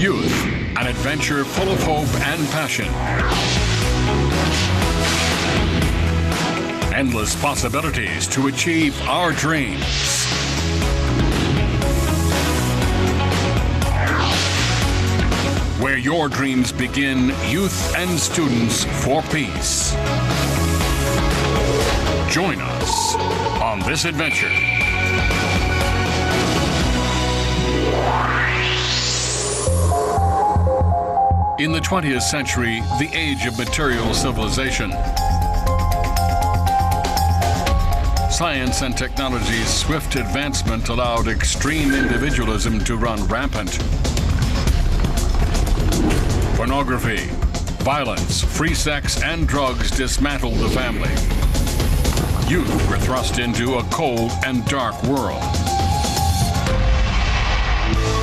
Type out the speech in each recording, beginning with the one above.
Youth, an adventure full of hope and passion. Endless possibilities to achieve our dreams. Where your dreams begin, Youth and Students for Peace. Join us on this adventure. In the 20th century, the age of material civilization, science and technology's swift advancement allowed extreme individualism to run rampant. Pornography, violence, free sex, and drugs dismantled the family. Youth were thrust into a cold and dark world.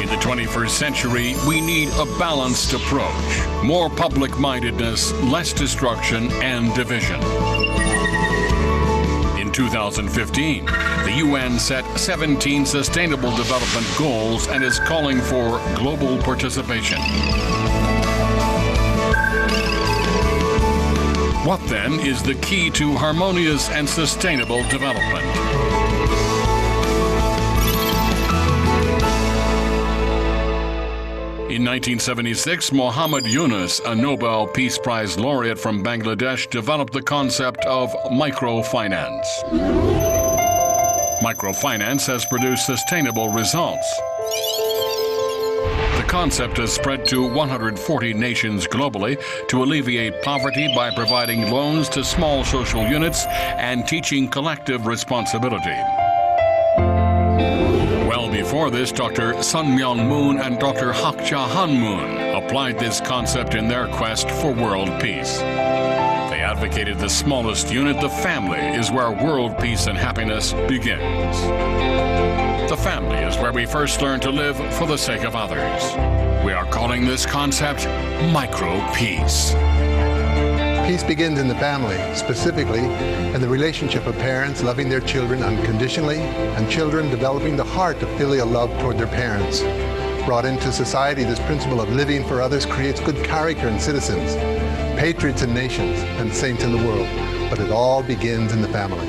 In the 21st century, we need a balanced approach. More public-mindedness, less destruction, and division. In 2015, the UN set 17 Sustainable Development Goals and is calling for global participation. What then is the key to harmonious and sustainable development? In 1976, Muhammad Yunus, a Nobel Peace Prize laureate from Bangladesh, developed the concept of microfinance. Microfinance has produced sustainable results. The concept has spread to 140 nations globally to alleviate poverty by providing loans to small social units and teaching collective responsibility. Well before this, Dr. Sun Myung Moon and Dr. Hak Ja Han Moon applied this concept in their quest for world peace. They advocated the smallest unit, the family, is where world peace and happiness begins. The family is where we first learn to live for the sake of others. We are calling this concept micro-peace. Peace begins in the family, specifically in the relationship of parents loving their children unconditionally and children developing the heart of filial love toward their parents. Brought into society, this principle of living for others creates good character in citizens, patriots in nations, and saints in the world. But it all begins in the family.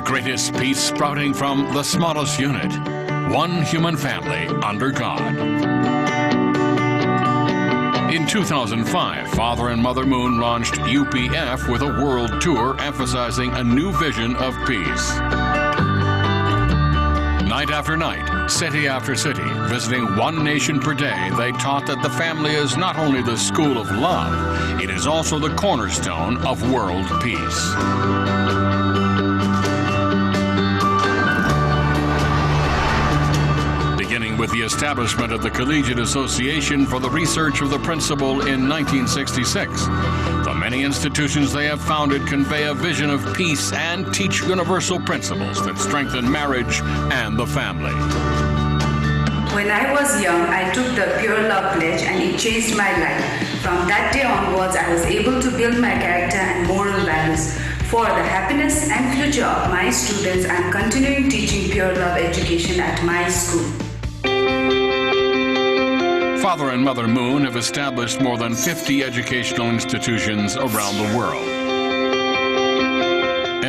Greatest peace sprouting from the smallest unit, one human family under God. In 2005, Father and Mother Moon launched UPF with a world tour emphasizing a new vision of peace. Night after night, city after city, visiting one nation per day, they taught that the family is not only the school of love, it is also the cornerstone of world peace. With the establishment of the Collegiate Association for the Research of the Principle in 1966. The many institutions they have founded convey a vision of peace and teach universal principles that strengthen marriage and the family. When I was young, I took the Pure Love Pledge and it changed my life. From that day onwards, I was able to build my character and moral values. For the happiness and future of my students, I am continuing teaching Pure Love education at my school. Father and Mother Moon have established more than 50 educational institutions around the world.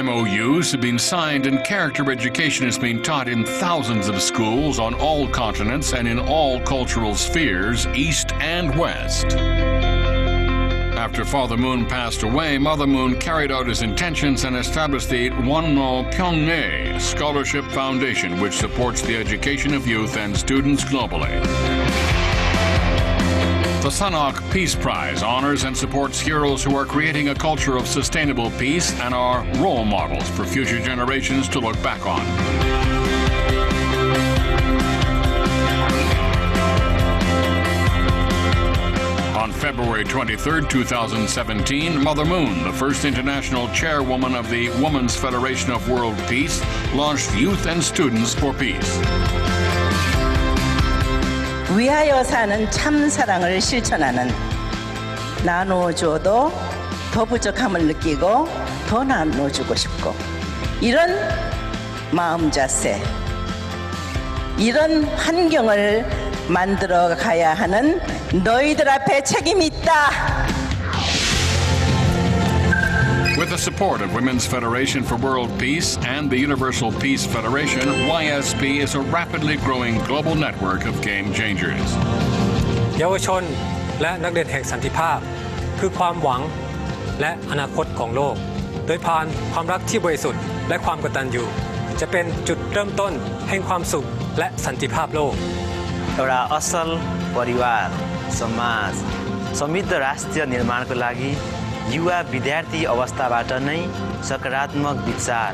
MOUs have been signed and character education is being taught in thousands of schools on all continents and in all cultural spheres, East and West. After Father Moon passed away, Mother Moon carried out his intentions and established the Wonno Pyongne Scholarship Foundation, which supports the education of youth and students globally. The Sanok Peace Prize honors and supports heroes who are creating a culture of sustainable peace and are role models for future generations to look back on. On February 23, 2017, Mother Moon, the first international chairwoman of the Women's Federation of World Peace, launched Youth and Students for Peace. 위하여 사는 참 사랑을 실천하는 나눠줘도 더 부족함을 느끼고 더 나눠주고 싶고 이런 마음 자세, 이런 환경을 만들어 가야 하는 너희들 앞에 책임이 있다. With the support of Women's Federation for World Peace and the Universal Peace Federation, YSP is a rapidly growing global network of game changers. เยาวชนและนักเรียนแห่งสันติภาพคือความหวังและอนาคตของโลกโดยผ่านความรักที่บริสุทธิ์และความกตัญญูจะเป็นจุดเริ่มต้นแห่งความสุขและสันติภาพโลก एउटा असल परिवार समाज समृद्ध राष्ट्र निर्माणको लागि युवा विद्यार्थी अवस्थाबाट नै सकारात्मक विचार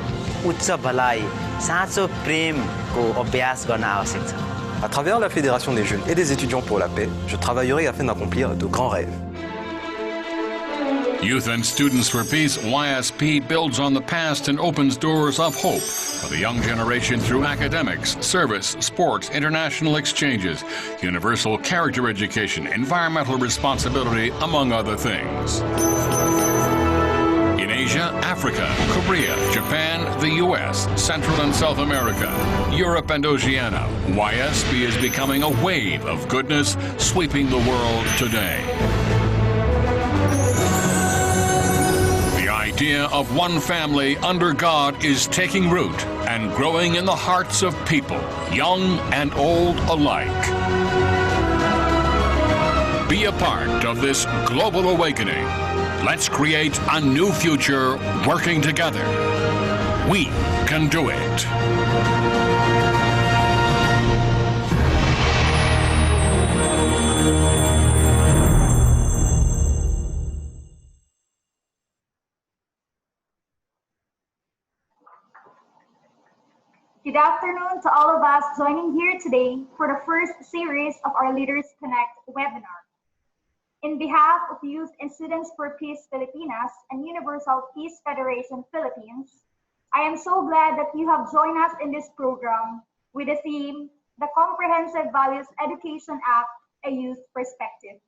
उच्च भलाइ साँचो प्रेमको अभ्यास गर्न आवश्यक छ À travers la Fédération des jeunes et des étudiants pour la paix, je travaillerai afin d'accomplir de grands rêves. Youth and Students for Peace, YSP, builds on the past and opens doors of hope for the young generation through academics, service, sports, international exchanges, universal character education, environmental responsibility, among other things. In Asia, Africa, Korea, Japan, the US, Central and South America, Europe and Oceania, YSP is becoming a wave of goodness sweeping the world today. The idea of one family under God is taking root and growing in the hearts of people, young and old alike. Be a part of this global awakening. Let's create a new future working together. We can do it. Good afternoon to all of us joining here today for the first series of our Leaders Connect webinar. In behalf of Youth and Students for Peace Filipinas and Universal Peace Federation Philippines, I am so glad that you have joined us in this program with the theme, The Comprehensive Values Education Act, a Youth Perspective.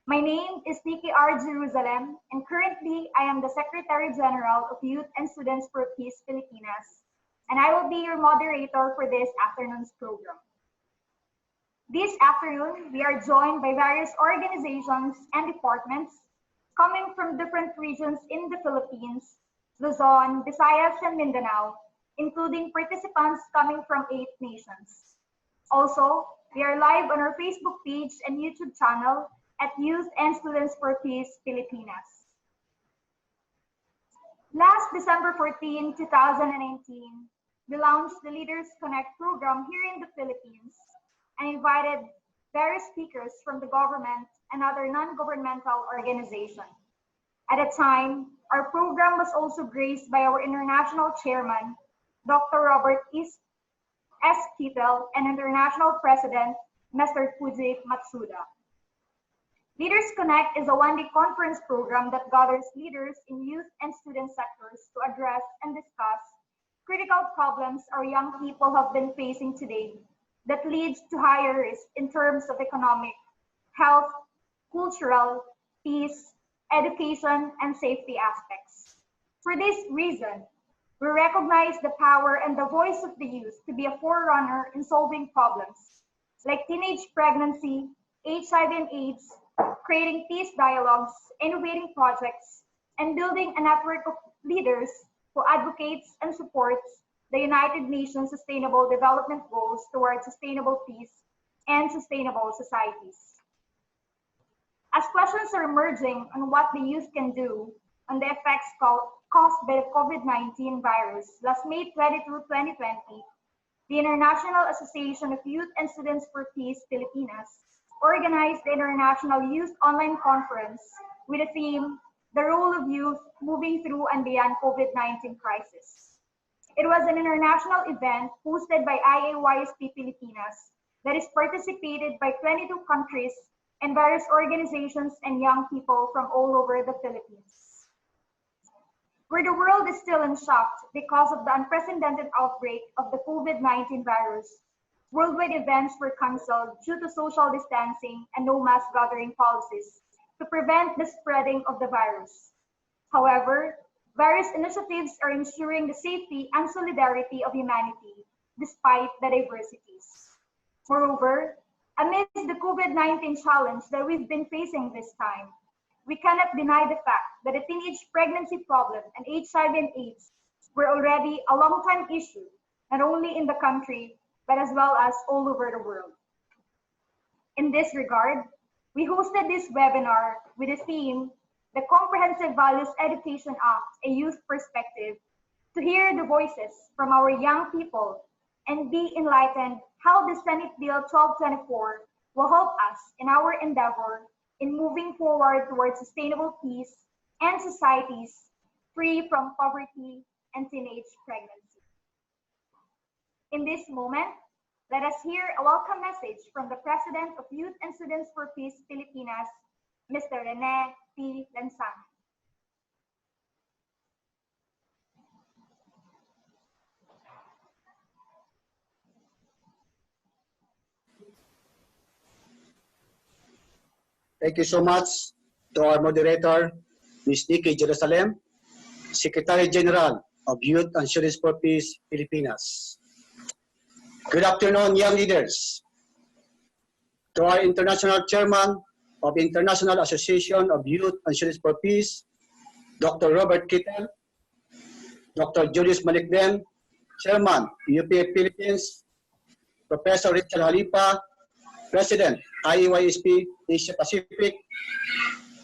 My name is Nikki R. Jerusalem, and currently I am the Secretary General of Youth and Students for Peace Filipinas, and I will be your moderator for this afternoon's program. This afternoon, we are joined by various organizations and departments coming from different regions in the Philippines, Luzon, Visayas, and Mindanao, including participants coming from 8 nations. Also, we are live on our Facebook page and YouTube channel at Youth and Students for Peace Filipinas. Last December 14, 2019, we launched the Leaders Connect program here in the Philippines and invited various speakers from the government and other non-governmental organizations. At the time, our program was also graced by our international chairman, Dr. Robert S. Kittel, and international president, Mr. Fuji Matsuda. Leaders Connect is a one-day conference program that gathers leaders in youth and student sectors to address and discuss critical problems our young people have been facing today that leads to higher risk in terms of economic, health, cultural, peace, education, and safety aspects. For this reason, we recognize the power and the voice of the youth to be a forerunner in solving problems like teenage pregnancy, HIV and AIDS, creating peace dialogues, innovating projects, and building a network of leaders who advocates and supports the United Nations Sustainable Development Goals towards sustainable peace and sustainable societies. As questions are emerging on what the youth can do on the effects caused by the COVID-19 virus, last May 22, 2020, the International Association of Youth and Students for Peace Filipinas organized the International Youth Online Conference with the theme, The Role of Youth Moving Through and Beyond COVID-19 Crisis. It was an international event hosted by IAYSP Filipinas that is participated by 22 countries and various organizations and young people from all over the Philippines. Where the world is still in shock because of the unprecedented outbreak of the COVID-19 virus, worldwide events were canceled due to social distancing and no mass gathering policies to prevent the spreading of the virus. However, various initiatives are ensuring the safety and solidarity of humanity despite the diversities. Moreover, amidst the COVID-19 challenge that we've been facing this time, we cannot deny the fact that the teenage pregnancy problem and HIV and AIDS were already a long-time issue, not only in the country, but as well as all over the world. In this regard, we hosted this webinar with the theme, The Comprehensive Values Education Act, a Youth Perspective, to hear the voices from our young people and be enlightened how the Senate Bill 1224 will help us in our endeavor in moving forward towards sustainable peace and societies free from poverty and teenage pregnancy. In this moment, let us hear a welcome message from the President of Youth and Students for Peace Filipinas, Mr. Rene P. Lansang. Thank you so much to our moderator, Ms. Nikki Jerusalem, Secretary General of Youth and Students for Peace, Filipinas. Good afternoon, young leaders. To our International Chairman of International Association of Youth and Students for Peace, Dr. Robert Kittel, Dr. Julius Malikden, Chairman, UPA Philippines, Professor Richard Halipa, President, IEYSP Asia Pacific,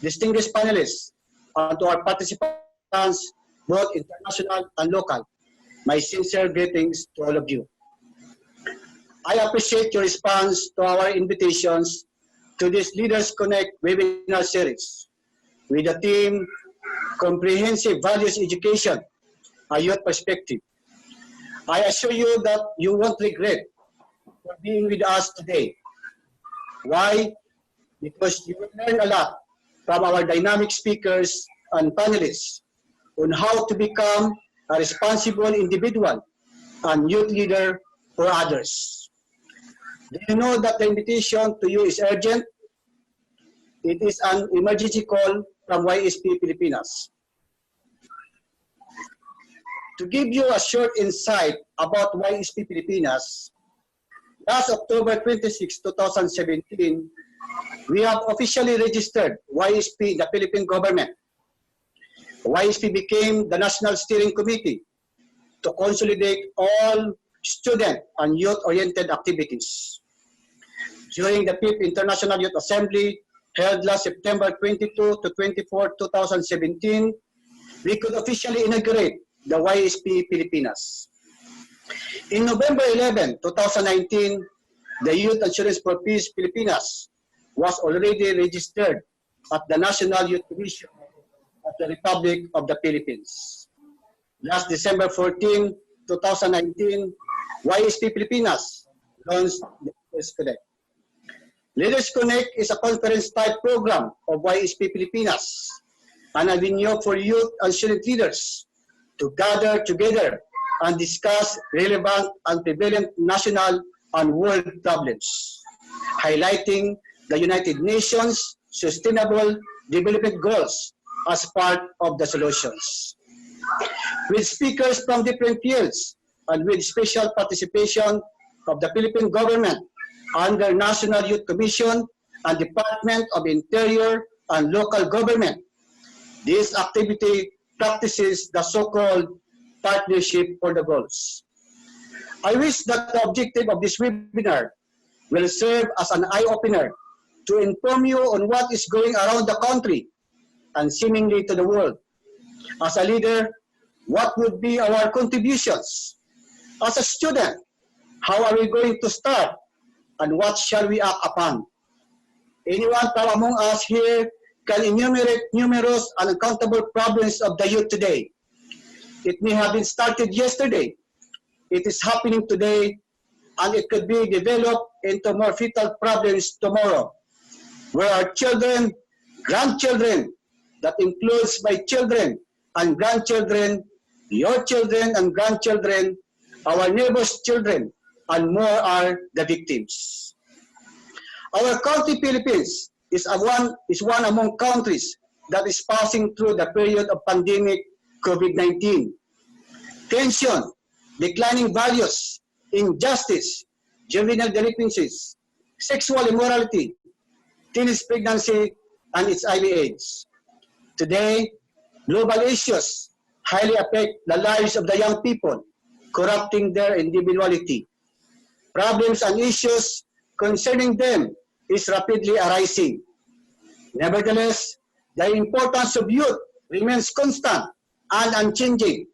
distinguished panelists, and to our participants, both international and local, my sincere greetings to all of you. I appreciate your response to our invitations to this Leaders Connect webinar series with the theme, Comprehensive Values Education, a Youth Perspective. I assure you that you won't regret for being with us today. Why? Because you will learn a lot from our dynamic speakers and panelists on how to become a responsible individual and youth leader for others. Do you know that the invitation to you is urgent? It is an emergency call from YSP Filipinas. To give you a short insight about YSP Filipinas, last October 26, 2017, we have officially registered YSP in the Philippine government. YSP became the National Steering Committee to consolidate all student and youth-oriented activities. During the 5th International Youth Assembly, held last September 22 to 24, 2017, we could officially inaugurate the YSP Filipinas. In November 11, 2019, the Youth and Students for Peace Filipinas was already registered at the National Youth Commission of the Republic of the Philippines. Last December 14, 2019, YSP Filipinas launched Leaders Connect. Leaders Connect is a conference-type program of YSP Filipinas, an avenue for youth and student leaders to gather together and discuss relevant and prevalent national and world problems, highlighting the United Nations Sustainable Development Goals as part of the solutions. With speakers from different fields and with special participation of the Philippine government under National Youth Commission and Department of Interior and local government, this activity practices the so-called partnership for the goals. I wish that the objective of this webinar will serve as an eye-opener to inform you on what is going around the country and seemingly to the world. As a leader, what would be our contributions? As a student, how are we going to start and what shall we act upon? Anyone from among us here can enumerate numerous and uncountable problems of the youth today. It may have been started yesterday. It is happening today, and it could be developed into more fatal problems tomorrow, where our children, grandchildren, that includes my children and grandchildren, your children and grandchildren, our neighbors' children, and more are the victims. Our country, Philippines, is one among countries that is passing through the period of pandemic COVID-19. Tension, declining values, injustice, juvenile delinquencies, sexual immorality, teenage pregnancy, and its HIV/AIDS. Today, global issues highly affect the lives of the young people, corrupting their individuality. Problems and issues concerning them is rapidly arising. Nevertheless, the importance of youth remains constant and unchanging.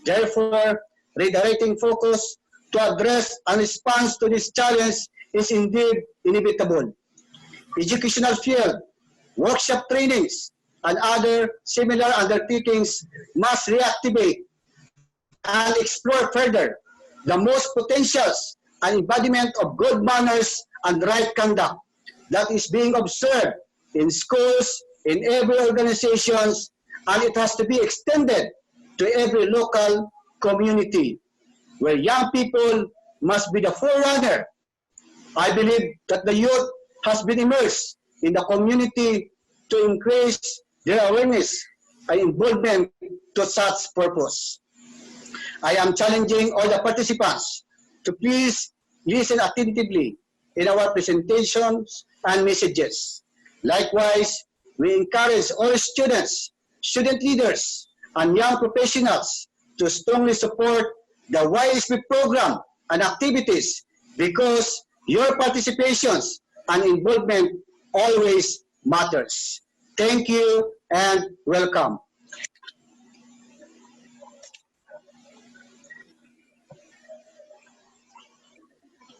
Therefore, redirecting focus to address and respond to this challenge is indeed inevitable. Educational field, workshop trainings, and other similar undertakings must reactivate and explore further the most potentials and embodiment of good manners and right conduct that is being observed in schools, in every organizations, and it has to be extended to every local community, where young people must be the forerunner. I believe that the youth has been immersed in the community to increase their awareness and involvement to such purpose. I am challenging all the participants to please listen attentively in our presentations and messages. Likewise, we encourage all students, student leaders, and young professionals to strongly support the YSP program and activities because your participations and involvement always matters. Thank you and welcome.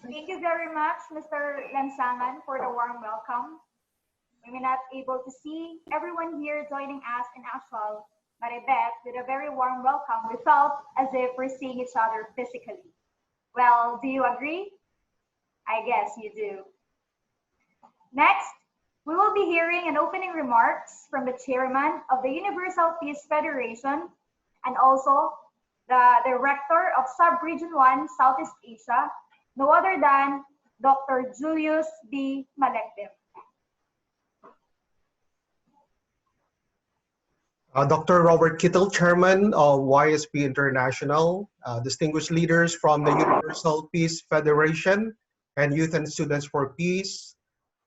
Thank you very much, Mr. Lansangan, for the warm welcome. We may not able to see everyone here joining us in actual, but I bet with a very warm welcome, we felt as if we're seeing each other physically. Well, do you agree? I guess you do. Next, we will be hearing an opening remarks from the chairman of the Universal Peace Federation and also the director of Sub-Region 1 Southeast Asia, no other than Dr. Julius B. Malekbim. Dr. Robert Kittle, Chairman of YSP International, distinguished leaders from the Universal Peace Federation and Youth and Students for Peace,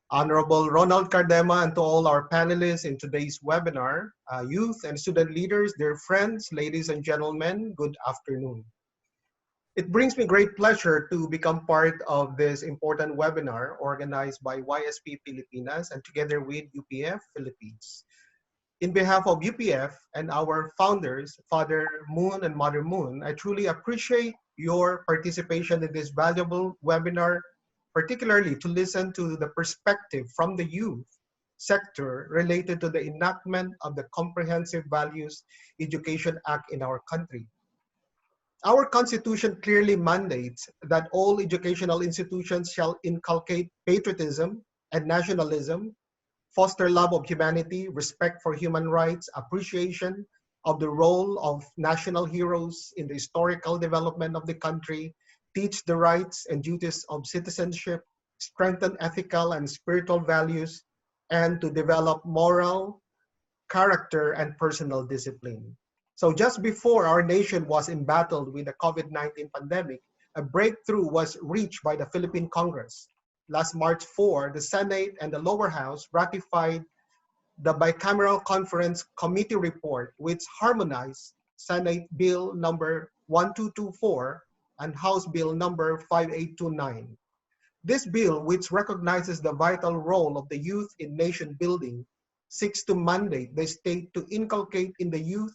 Honorable Ronald Cardema, and to all our panelists in today's webinar, youth and student leaders, dear friends, ladies and gentlemen, good afternoon. It brings me great pleasure to become part of this important webinar organized by YSP Pilipinas and together with UPF Philippines. In behalf of UPF and our founders, Father Moon and Mother Moon, I truly appreciate your participation in this valuable webinar, particularly to listen to the perspective from the youth sector related to the enactment of the Comprehensive Values Education Act in our country. Our Constitution clearly mandates that all educational institutions shall inculcate patriotism and nationalism, foster love of humanity, respect for human rights, appreciation of the role of national heroes in the historical development of the country, teach the rights and duties of citizenship, strengthen ethical and spiritual values, and to develop moral, character, and personal discipline. So just before our nation was embattled with the COVID-19 pandemic, a breakthrough was reached by the Philippine Congress. Last March 4, the Senate and the lower house ratified the bicameral conference committee report, which harmonized Senate Bill number 1224 and House Bill number 5829. This bill, which recognizes the vital role of the youth in nation building, seeks to mandate the state to inculcate in the youth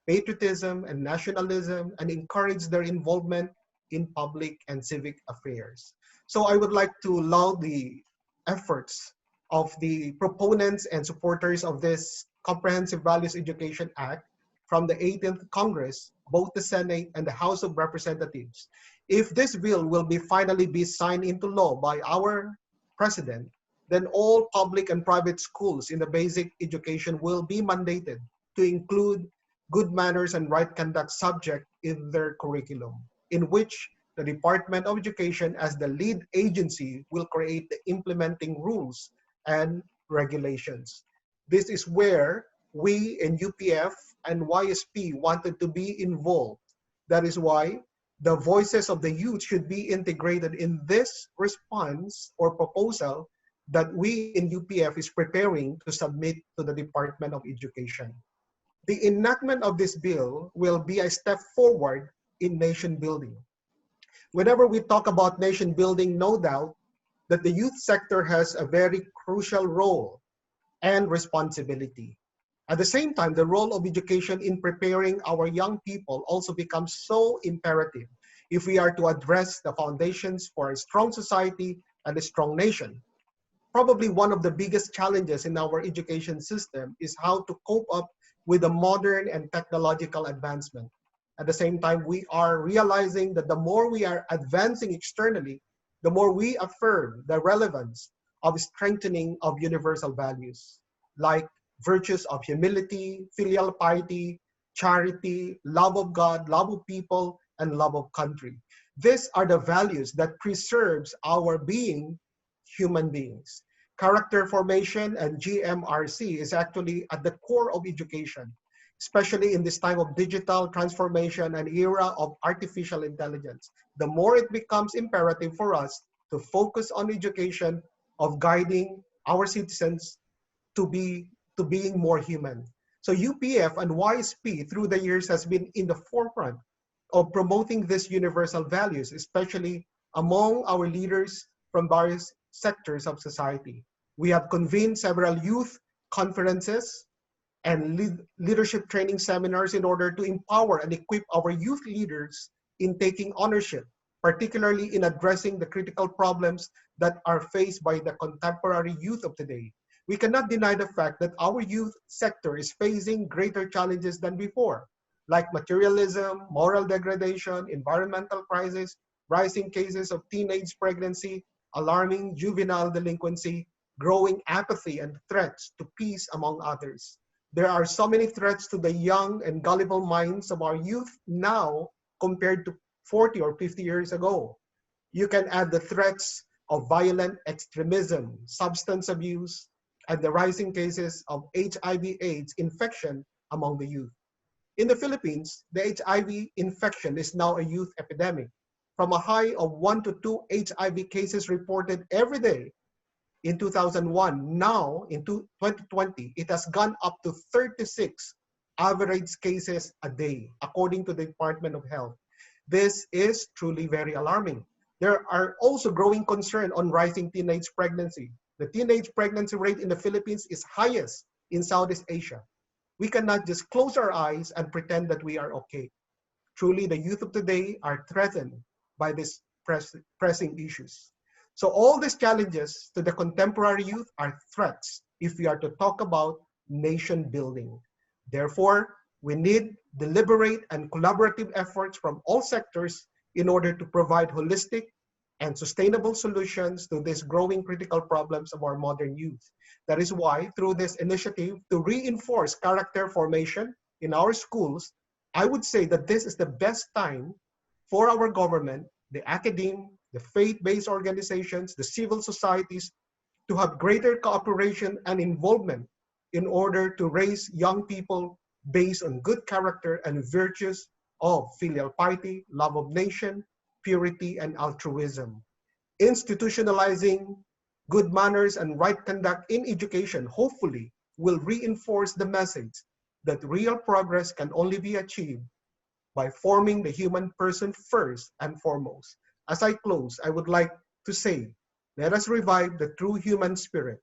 patriotism and nationalism and encourage their involvement in public and civic affairs. So I would like to laud the efforts of the proponents and supporters of this Comprehensive Values Education Act from the 18th Congress, both the Senate and the House of Representatives. If this bill will finally be signed into law by our President, then all public and private schools in the basic education will be mandated to include good manners and right conduct subject in their curriculum, in which the Department of Education as the lead agency will create the implementing rules and regulations. This is where we in UPF and YSP wanted to be involved. That is why the voices of the youth should be integrated in this response or proposal that we in UPF is preparing to submit to the Department of Education. The enactment of this bill will be a step forward in nation building. Whenever we talk about nation building, no doubt that the youth sector has a very crucial role and responsibility. At the same time, the role of education in preparing our young people also becomes so imperative if we are to address the foundations for a strong society and a strong nation. Probably one of the biggest challenges in our education system is how to cope up with the modern and technological advancement. At the same time, we are realizing that the more we are advancing externally, the more we affirm the relevance of strengthening of universal values, like virtues of humility, filial piety, charity, love of God, love of people, and love of country. These are the values that preserves our being human beings. Character formation and GMRC is actually at the core of education, especially in this time of digital transformation and era of artificial intelligence. The more it becomes imperative for us to focus on education of guiding our citizens to being more human. So UPF and YSP through the years has been in the forefront of promoting these universal values, especially among our leaders from various sectors of society. We have convened several youth conferences and leadership training seminars in order to empower and equip our youth leaders in taking ownership, particularly in addressing the critical problems that are faced by the contemporary youth of today. We cannot deny the fact that our youth sector is facing greater challenges than before, like materialism, moral degradation, environmental crisis, rising cases of teenage pregnancy, alarming juvenile delinquency, growing apathy and threats to peace, among others. There are so many threats to the young and gullible minds of our youth now compared to 40 or 50 years ago. You can add the threats of violent extremism, substance abuse, and the rising cases of HIV/AIDS infection among the youth. In the Philippines, the HIV infection is now a youth epidemic. From a high of 1 to 2 HIV cases reported every day in 2001, now in 2020, it has gone up to 36 average cases a day, according to the Department of Health. This is truly very alarming. There are also growing concern on rising teenage pregnancy. The teenage pregnancy rate in the Philippines is highest in Southeast Asia. We cannot just close our eyes and pretend that we are okay. Truly, the youth of today are threatened by these pressing issues. So all these challenges to the contemporary youth are threats if we are to talk about nation building. Therefore, we need deliberate and collaborative efforts from all sectors in order to provide holistic and sustainable solutions to these growing critical problems of our modern youth. That is why, through this initiative to reinforce character formation in our schools, I would say that this is the best time for our government, the academe, the faith-based organizations, the civil societies, to have greater cooperation and involvement in order to raise young people based on good character and virtues of filial piety, love of nation, purity, and altruism. Institutionalizing good manners and right conduct in education hopefully will reinforce the message that real progress can only be achieved by forming the human person first and foremost. As I close, I would like to say, let us revive the true human spirit.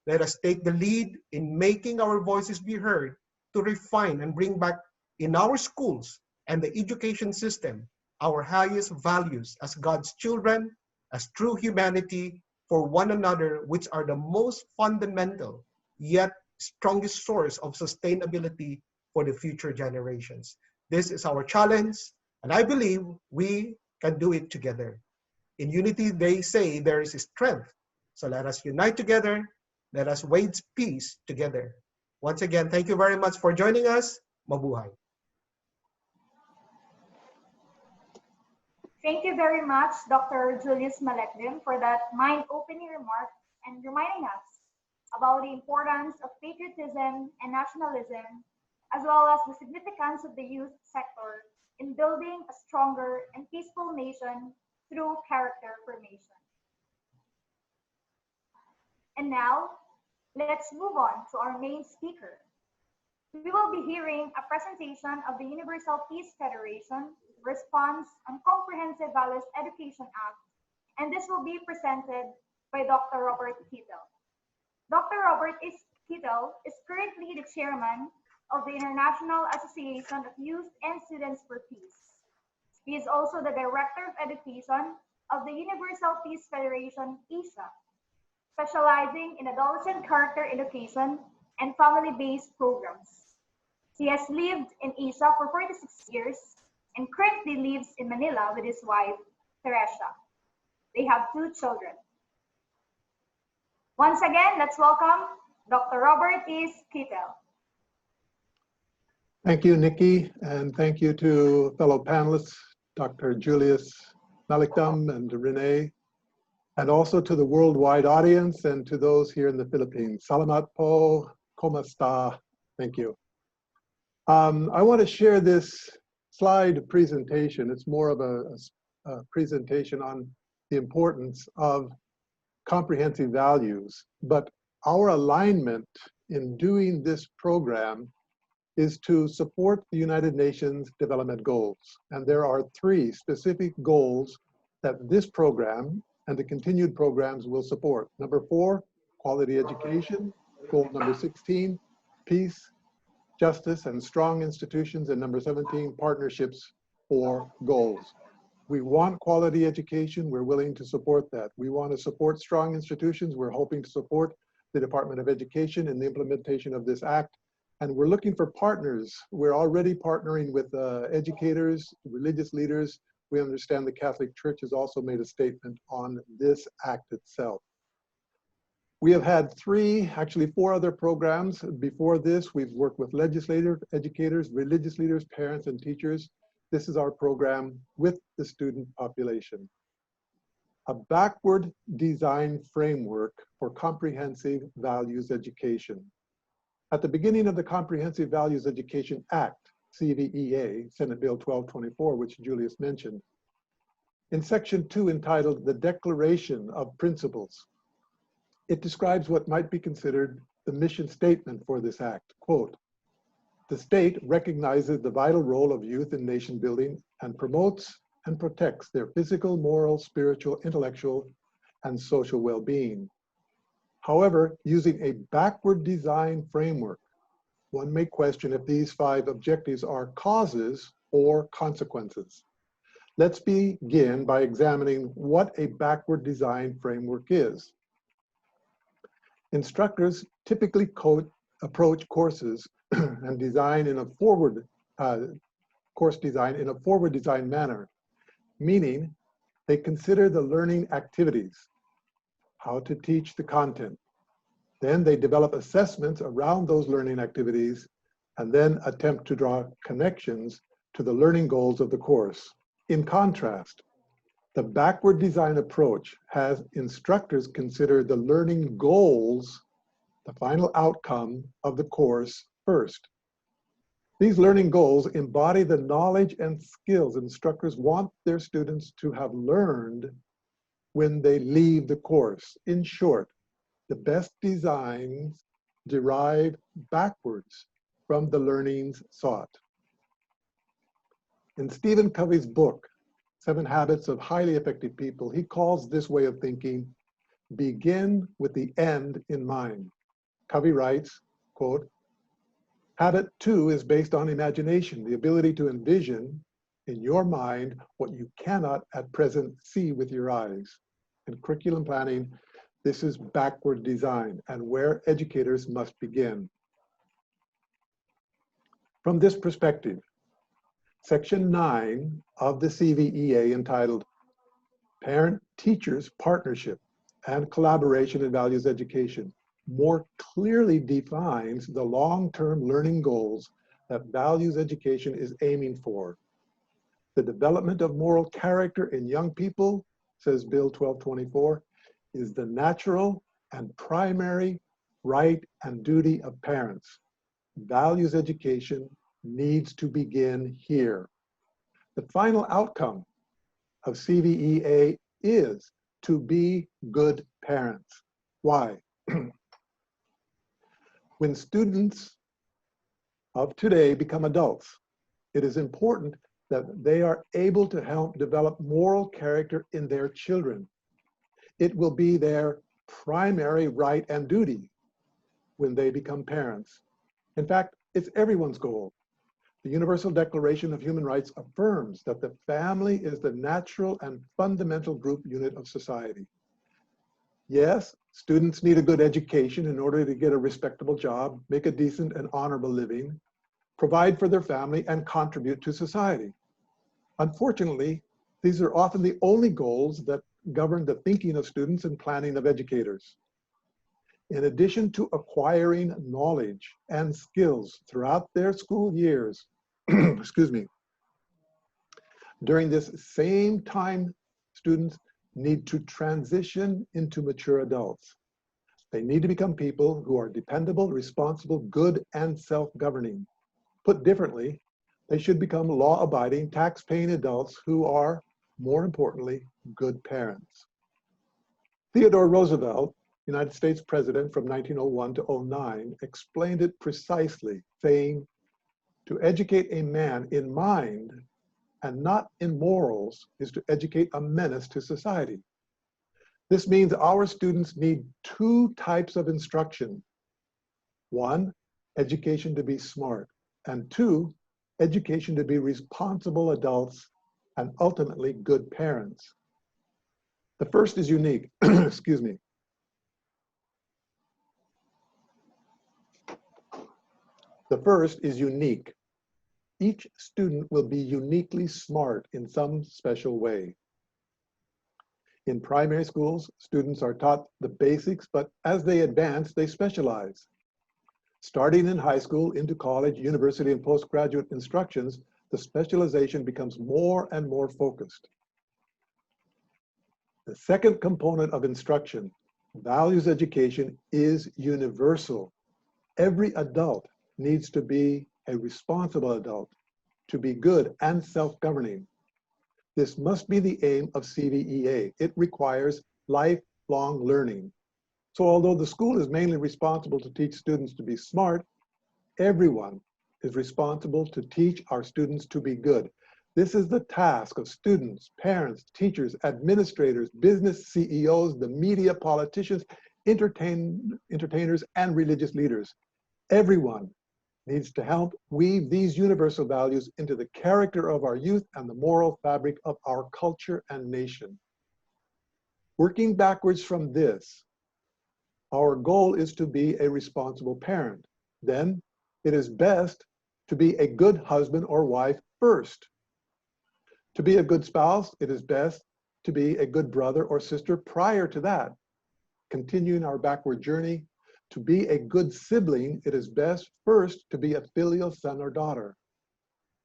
Let us take the lead in making our voices be heard to refine and bring back in our schools and the education system our highest values as God's children, as true humanity for one another, which are the most fundamental yet strongest source of sustainability for the future generations. This is our challenge, and I believe we can do it together. In unity, they say there is strength. So let us unite together. Let us wage peace together. Once again, thank you very much for joining us. Mabuhay. Thank you very much, Dr. Julius Maleclim, for that mind-opening remark and reminding us about the importance of patriotism and nationalism, as well as the significance of the youth sector in building a stronger and peaceful nation through character formation. And now, let's move on to our main speaker. We will be hearing a presentation of the Universal Peace Federation Response on Comprehensive Values Education Act, and this will be presented by Dr. Robert Kittel. Dr. Robert Kittel is currently the chairman of the International Association of Youth and Students for Peace. He is also the Director of Education of the Universal Peace Federation, ISA, specializing in adolescent character education and family-based programs. He has lived in ISA for 46 years and currently lives in Manila with his wife, Teresa. They have 2 children. Once again, let's welcome Dr. Robert Kittel. Thank you, Nikki, and thank you to fellow panelists, Dr. Julius Malikdam and Renee, and also to the worldwide audience and to those here in the Philippines. Salamat po, kumusta? Thank you. I want to share this slide presentation. It's more of a presentation on the importance of comprehensive values, but our alignment in doing this program is to support the United Nations Development Goals. And there are 3 specific goals that this program and the continued programs will support. Number 4, quality education. Goal number 16, peace, justice, and strong institutions. And number 17, partnerships for goals. We want quality education. We're willing to support that. We want to support strong institutions. We're hoping to support the Department of Education in the implementation of this act. And we're looking for partners. We're already partnering with educators, religious leaders. We understand the Catholic Church has also made a statement on this act itself. We have had 4 other programs. Before this, we've worked with legislators, educators, religious leaders, parents, and teachers. This is our program with the student population. A backward design framework for comprehensive values education. At the beginning of the Comprehensive Values Education Act, CVEA, Senate Bill 1224, which Julius mentioned, in section 2 entitled The Declaration of Principles, it describes what might be considered the mission statement for this act. Quote, the state recognizes the vital role of youth in nation building and promotes and protects their physical, moral, spiritual, intellectual, and social well-being. However, using a backward design framework, one may question if these 5 objectives are causes or consequences. Let's begin by examining what a backward design framework is. Instructors typically approach courses and design in a forward course design in a forward design manner, meaning they consider the learning activities, how to teach the content. Then they develop assessments around those learning activities and then attempt to draw connections to the learning goals of the course. In contrast, the backward design approach has instructors consider the learning goals, the final outcome of the course, first. These learning goals embody the knowledge and skills instructors want their students to have learned when they leave the course. In short, the best designs derive backwards from the learnings sought. In Stephen Covey's book, 7 Habits of Highly Effective People, he calls this way of thinking, begin with the end in mind. Covey writes, quote, habit 2 is based on imagination, the ability to envision in your mind what you cannot at present see with your eyes. In curriculum planning, this is backward design and where educators must begin. From this perspective, Section 9 of the CVEA entitled Parent-Teachers Partnership and Collaboration in Values Education more clearly defines the long-term learning goals that values education is aiming for. The development of moral character in young people, says Bill 1224, is the natural and primary right and duty of parents. Values education needs to begin here. The final outcome of CVEA is to be good parents. Why? When students of today become adults, it is important that they are able to help develop moral character in their children. It will be their primary right and duty when they become parents. In fact, it's everyone's goal. The Universal Declaration of Human Rights affirms that the family is the natural and fundamental group unit of society. Yes, students need a good education in order to get a respectable job, make a decent and honorable living, provide for their family, and contribute to society. Unfortunately, these are often the only goals that govern the thinking of students and planning of educators. In addition to acquiring knowledge and skills throughout their school years, excuse me, during this same time, students need to transition into mature adults. They need to become people who are dependable, responsible, good, and self-governing. Put differently, they should become law-abiding, tax-paying adults who are, more importantly, good parents. Theodore Roosevelt, United States President from 1901 to 09, explained it precisely, saying, "To educate a man in mind and not in morals is to educate a menace to society." This means our students need two types of instruction. One, education to be smart, and two, education to be responsible adults and ultimately good parents. The first is unique, excuse me. The first is unique. Each student will be uniquely smart in some special way. In primary schools, students are taught the basics, but as they advance, they specialize. Starting in high school into college, university, and postgraduate instructions, the specialization becomes more and more focused. The second component of instruction, values education, is universal. Every adult needs to be a responsible adult, to be good and self-governing. This must be the aim of CVEA. It requires lifelong learning. So although the school is mainly responsible to teach students to be smart, everyone is responsible to teach our students to be good. This is the task of students, parents, teachers, administrators, business CEOs, the media, politicians, entertainers, and religious leaders. Everyone needs to help weave these universal values into the character of our youth and the moral fabric of our culture and nation. Working backwards from this, our goal is to be a responsible parent. Then it is best to be a good husband or wife first. To be a good spouse, it is best to be a good brother or sister prior to that. Continuing our backward journey, to be a good sibling, it is best first to be a filial son or daughter.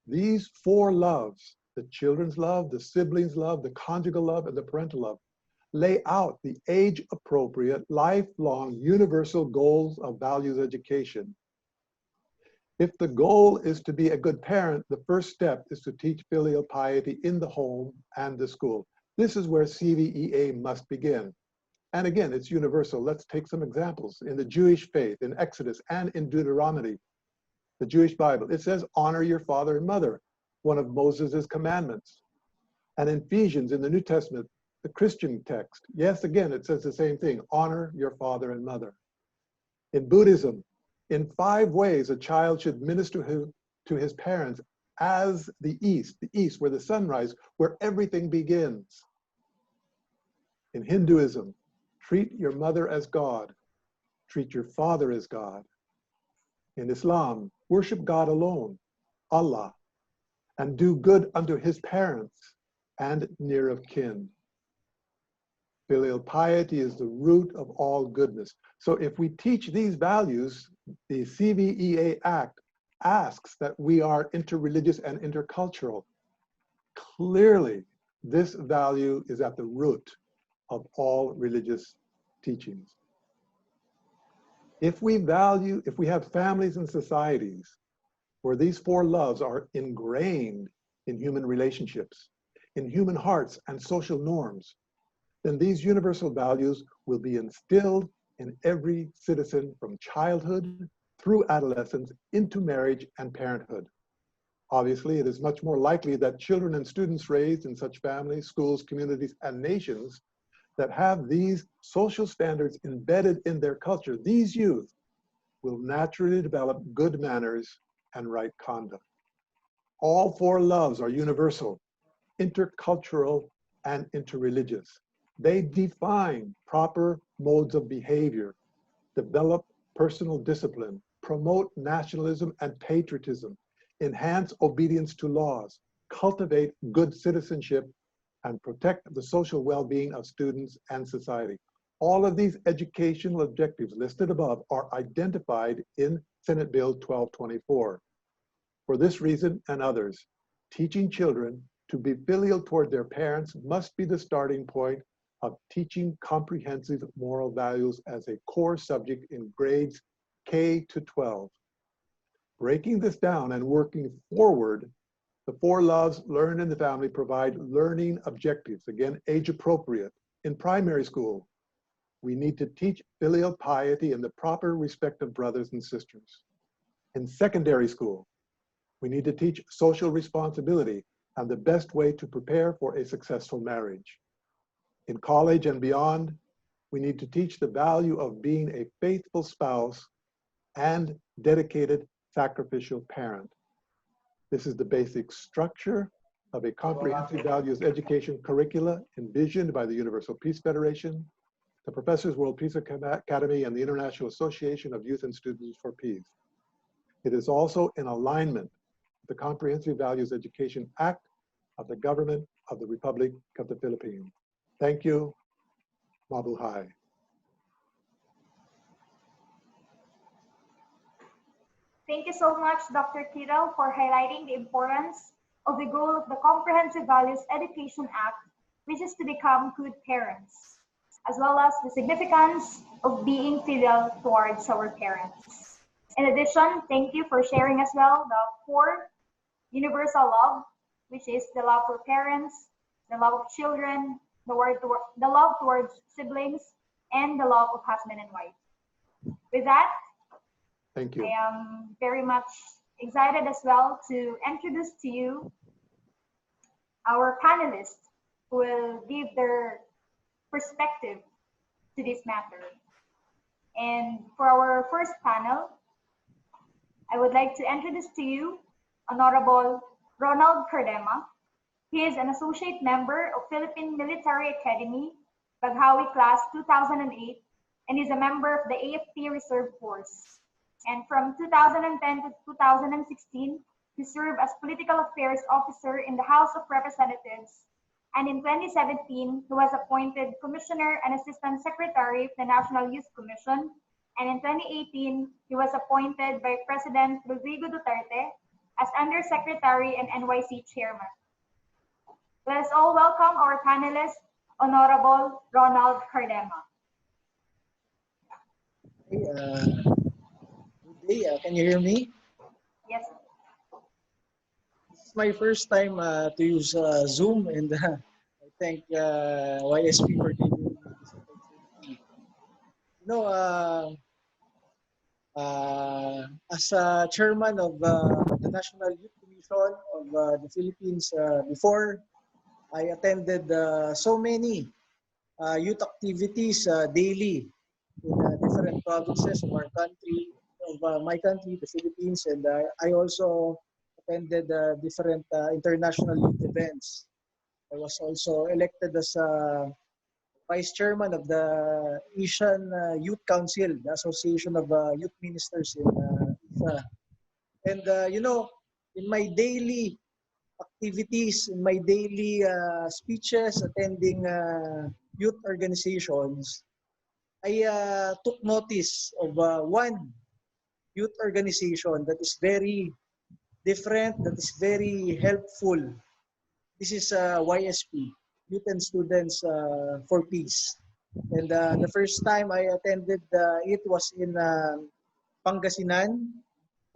These four loves, the children's love, the siblings' love, the conjugal love, and the parental love, lay out the age-appropriate, lifelong, universal goals of values education. If the goal is to be a good parent, the first step is to teach filial piety in the home and the school. This is where CVEA must begin. And again, it's universal. Let's take some examples. In the Jewish faith, in Exodus and in Deuteronomy, the Jewish Bible, it says, honor your father and mother, one of Moses' commandments. And in Ephesians, in the New Testament, the Christian text, yes, again, it says the same thing, honor your father and mother. In Buddhism, in 5 ways a child should minister to his parents as the East, where the sunrise, where everything begins. In Hinduism, treat your mother as God, treat your father as God. In Islam, worship God alone, Allah, and do good unto his parents and near of kin. Filial piety is the root of all goodness. So if we teach these values, the CVEA Act asks that we are interreligious and intercultural. Clearly, this value is at the root of all religious teachings. If we have families and societies where these four loves are ingrained in human relationships, in human hearts and social norms, then these universal values will be instilled in every citizen from childhood through adolescence into marriage and parenthood. Obviously, it is much more likely that children and students raised in such families, schools, communities, and nations that have these social standards embedded in their culture, these youth will naturally develop good manners and right conduct. All four loves are universal, intercultural, and interreligious. They define proper modes of behavior, develop personal discipline, promote nationalism and patriotism, enhance obedience to laws, cultivate good citizenship, and protect the social well-being of students and society. All of these educational objectives listed above are identified in Senate Bill 1224. For this reason and others, teaching children to be filial toward their parents must be the starting point of teaching comprehensive moral values as a core subject in grades K to 12. Breaking this down and working forward, the four loves learned in the family provide learning objectives, again, age appropriate. In primary school, we need to teach filial piety and the proper respect of brothers and sisters. In secondary school, we need to teach social responsibility and the best way to prepare for a successful marriage. In college and beyond, we need to teach the value of being a faithful spouse and dedicated sacrificial parent. This is the basic structure of a comprehensive values education curricula envisioned by the Universal Peace Federation, the Professors World Peace Academy, and the International Association of Youth and Students for Peace. It is also in alignment with the Comprehensive Values Education Act of the Government of the Republic of the Philippines. Thank you. Mabuhay. Thank you so much, Dr. Kirel, for highlighting the importance of the goal of the Comprehensive Values Education Act, which is to become good parents, as well as the significance of being filial towards our parents. In addition, thank you for sharing as well the four universal love, which is the love for parents, the love of children, the love towards siblings, and the love of husband and wife. With that, thank you. I am very much excited as well to introduce to you our panelists who will give their perspective to this matter. And for our first panel, I would like to introduce to you Honorable Ronald Cardema. He is an associate member of Philippine Military Academy, Baghawi Class 2008, and is a member of the AFP Reserve Force. And from 2010 to 2016, he served as Political Affairs Officer in the House of Representatives. And in 2017, he was appointed Commissioner and Assistant Secretary of the National Youth Commission. And in 2018, he was appointed by President Rodrigo Duterte as Undersecretary and NYC Chairman. Let us all welcome our panelist, Honorable Ronald Cardema. Good day. Can you hear me? Yes. This is my first time to use Zoom, and I thank YSP for giving me this opportunity. You know, as a chairman of the National Youth Commission of the Philippines before, I attended so many youth activities daily in different provinces of our country, of my country, the Philippines, and I also attended different international youth events. I was also elected as Vice Chairman of the Asian Youth Council, the Association of Youth Ministers in IFA. And you know, in my daily activities, in my daily speeches, attending youth organizations, I took notice of one youth organization that is very different, that is very helpful. This is YSP, Youth and Students for Peace. And the first time I attended it was in Pangasinan,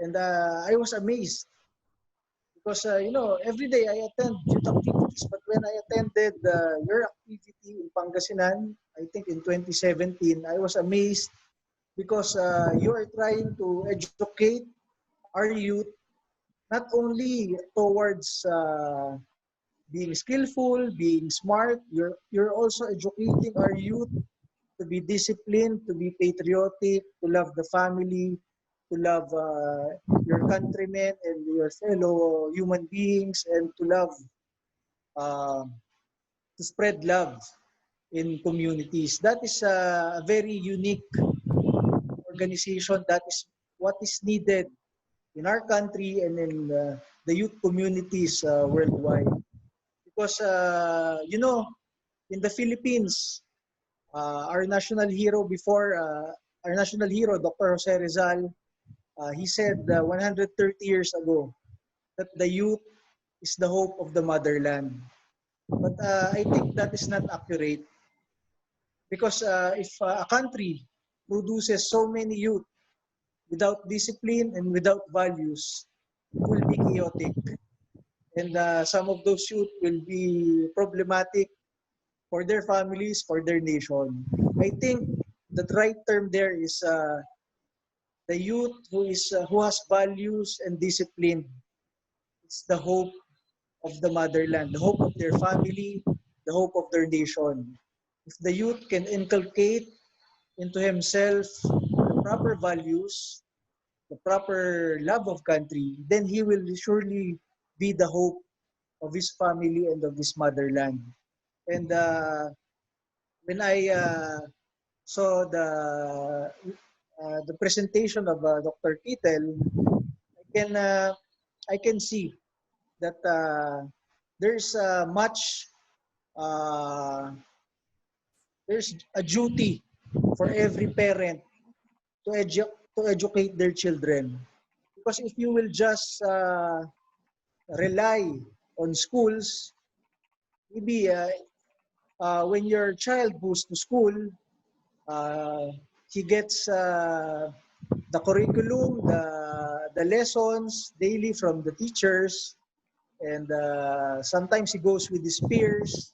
and I was amazed because every day I attend youth activities, but when I attended your activity in Pangasinan, I think in 2017, I was amazed because you are trying to educate our youth not only towards being skillful, being smart. You're also educating our youth to be disciplined, to be patriotic, to love the family, to love your countrymen and your fellow human beings, and to love, uh, to spread love in communities. That is a very unique organization. That is what is needed in our country and in the youth communities worldwide. Because, in the Philippines, our national hero before, our national hero, Dr. Jose Rizal, he said 130 years ago that the youth is the hope of the motherland. But I think that is not accurate because if a country produces so many youth without discipline and without values, it will be chaotic. And some of those youth will be problematic for their families, for their nation. I think the right term there is the youth who has values and discipline. It's the hope of the motherland, the hope of their family, the hope of their nation. If the youth can inculcate into himself the proper values, the proper love of country, then he will surely be the hope of his family and of his motherland. And when I saw the presentation of Dr. Kittel, I can see that there's much uh, there's a duty for every parent to to educate their children. Because if you will just rely on schools, maybe when your child goes to school, he gets the curriculum, the lessons daily from the teachers, and sometimes he goes with his peers,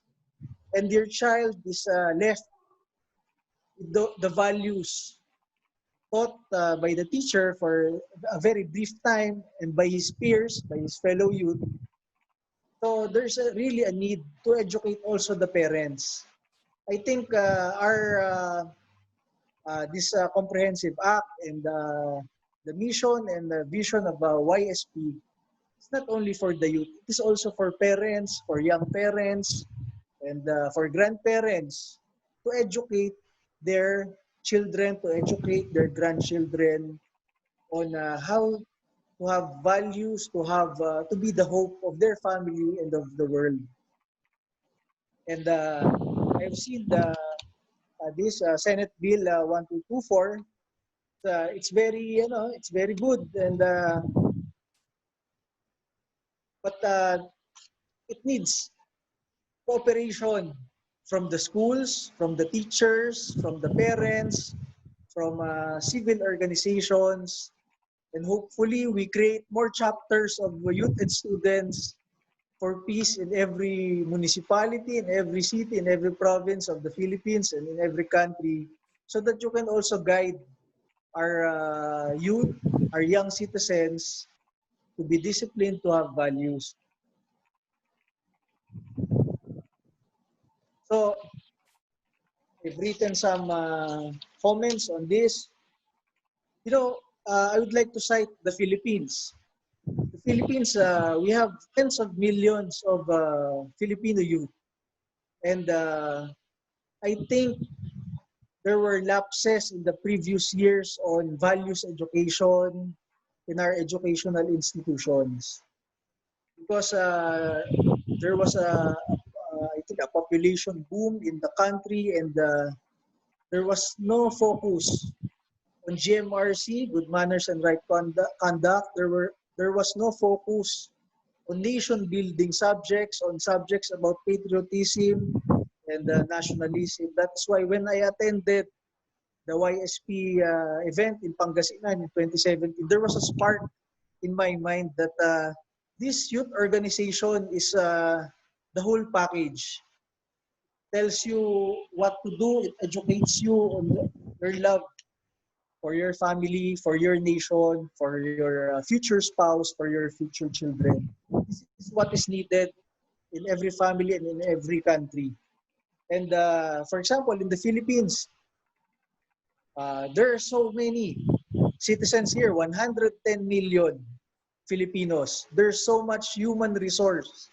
and your child is left with the values taught by the teacher for a very brief time and by his peers, by his fellow youth. So there's really a need to educate also the parents. I think our this comprehensive act and the mission and the vision of YSP is not only for the youth, it is also for parents, for young parents, and for grandparents to educate their children, to educate their grandchildren on how to have values, to be the hope of their family and of the world. And I've seen this Senate Bill 1224. It's very, it's very good, and but it needs cooperation from the schools, from the teachers, from the parents, from civil organizations, and hopefully we create more chapters of youth and students for peace in every municipality, in every city, in every province of the Philippines, and in every country, so that you can also guide our youth, our young citizens, to be disciplined, to have values. So I've written some comments on this. I would like to cite the Philippines. The Philippines, we have tens of millions of Filipino youth. And I think there were lapses in the previous years on values education in our educational institutions. Because there was I think a population boom in the country, and there was no focus on GMRC, good manners and right conduct. There was no focus on nation building subjects, on subjects about patriotism, and nationalism. That's why when I attended the YSP event in Pangasinan in 2017, there was a spark in my mind that this youth organization is the whole package. Tells you what to do, it educates you on your love for your family, for your nation, for your future spouse, for your future children. This is what is needed in every family and in every country. And for example, in the Philippines, there are so many citizens here, 110 million Filipinos. There's so much human resource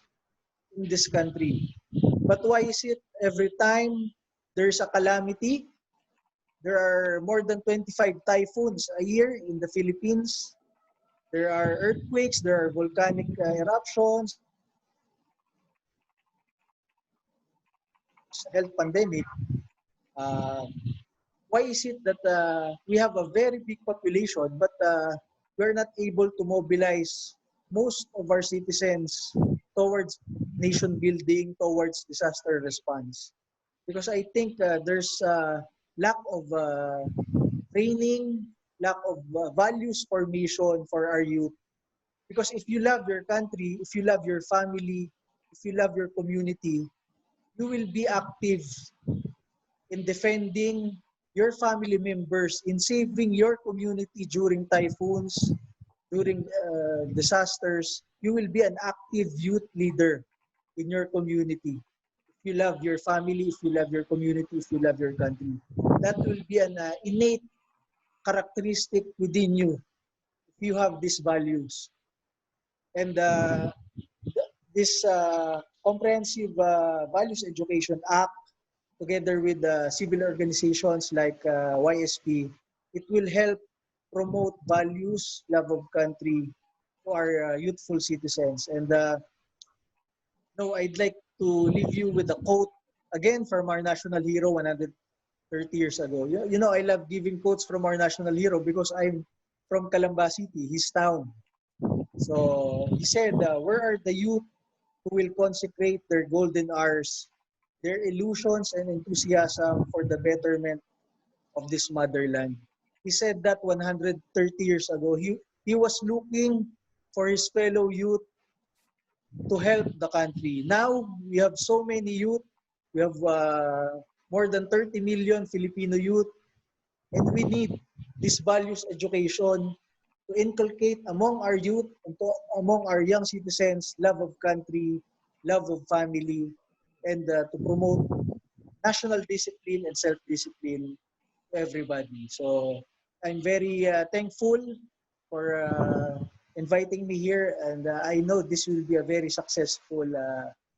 in this country. But why is it every time there's a calamity, there are more than 25 typhoons a year in the Philippines? There are earthquakes, there are volcanic eruptions, health pandemic. Uh, why is it that we have a very big population, but we're not able to mobilize most of our citizens towards nation building, towards disaster response? Because I think there's lack of training, lack of values formation for our youth. Because if you love your country, if you love your family, if you love your community, you will be active in defending your family members, in saving your community during typhoons, during disasters. You will be an active youth leader in your community. If you love your family, if you love your community, if you love your country, that will be an innate characteristic within you if you have these values. And this Comprehensive Values Education Act, together with civil organizations like YSP, it will help promote values, love of country to our youthful citizens. And no, I'd like to leave you with a quote again from our national hero 130 years ago. You know, I love giving quotes from our national hero because I'm from Calamba City, his town. So he said, where are the youth who will consecrate their golden hours, their illusions and enthusiasm for the betterment of this motherland? He said that 130 years ago. He was looking for his fellow youth to help the country. Now, we have so many youth. We have more than 30 million Filipino youth. And we need this values education to inculcate among our youth and among our young citizens love of country, love of family, and to promote national discipline and self-discipline to everybody. So I'm very thankful for inviting me here, and I know this will be a very successful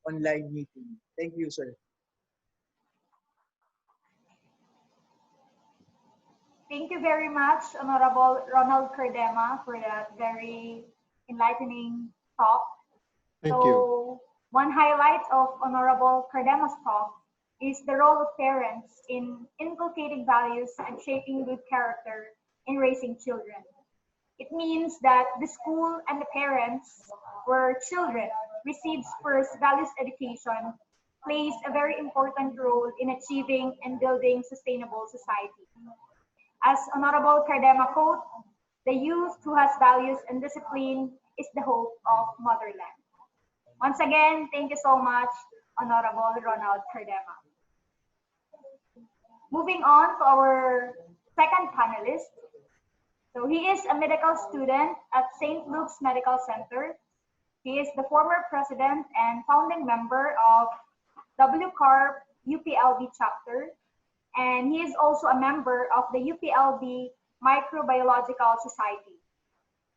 online meeting. Thank you, sir. Thank you very much, Honorable Ronald Cardema, for that very enlightening talk. Thank you. One highlight of Honorable Cardema's talk is the role of parents in inculcating values and shaping good character in raising children. It means that the school and the parents, where children receives first values education, plays a very important role in achieving and building sustainable society. As Honorable Cardema quote, the youth who has values and discipline is the hope of motherland. Once again, thank you so much, Honorable Ronald Cardema. Moving on to our second panelist. So he is a medical student at St. Luke's Medical Center. He is the former president and founding member of WCARP UPLB chapter, and he is also a member of the UPLB Microbiological Society.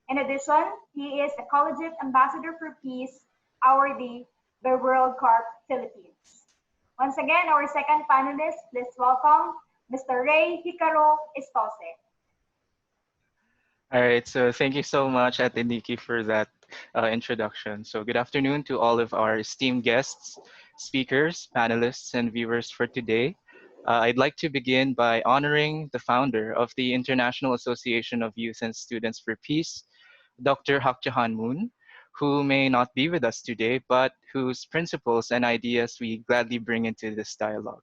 In addition, he is a Collegiate Ambassador for Peace, awardee by World Carp Philippines. Once again, our second panelist, please welcome Mr. Ray Hikaru Estose. All right, so thank you so much, Ate Nikki, for that introduction. So good afternoon to all of our esteemed guests, speakers, panelists, and viewers for today. I'd like to begin by honoring the founder of the International Association of Youth and Students for Peace, Dr. Hak Ja Han Moon, who may not be with us today, but whose principles and ideas we gladly bring into this dialogue.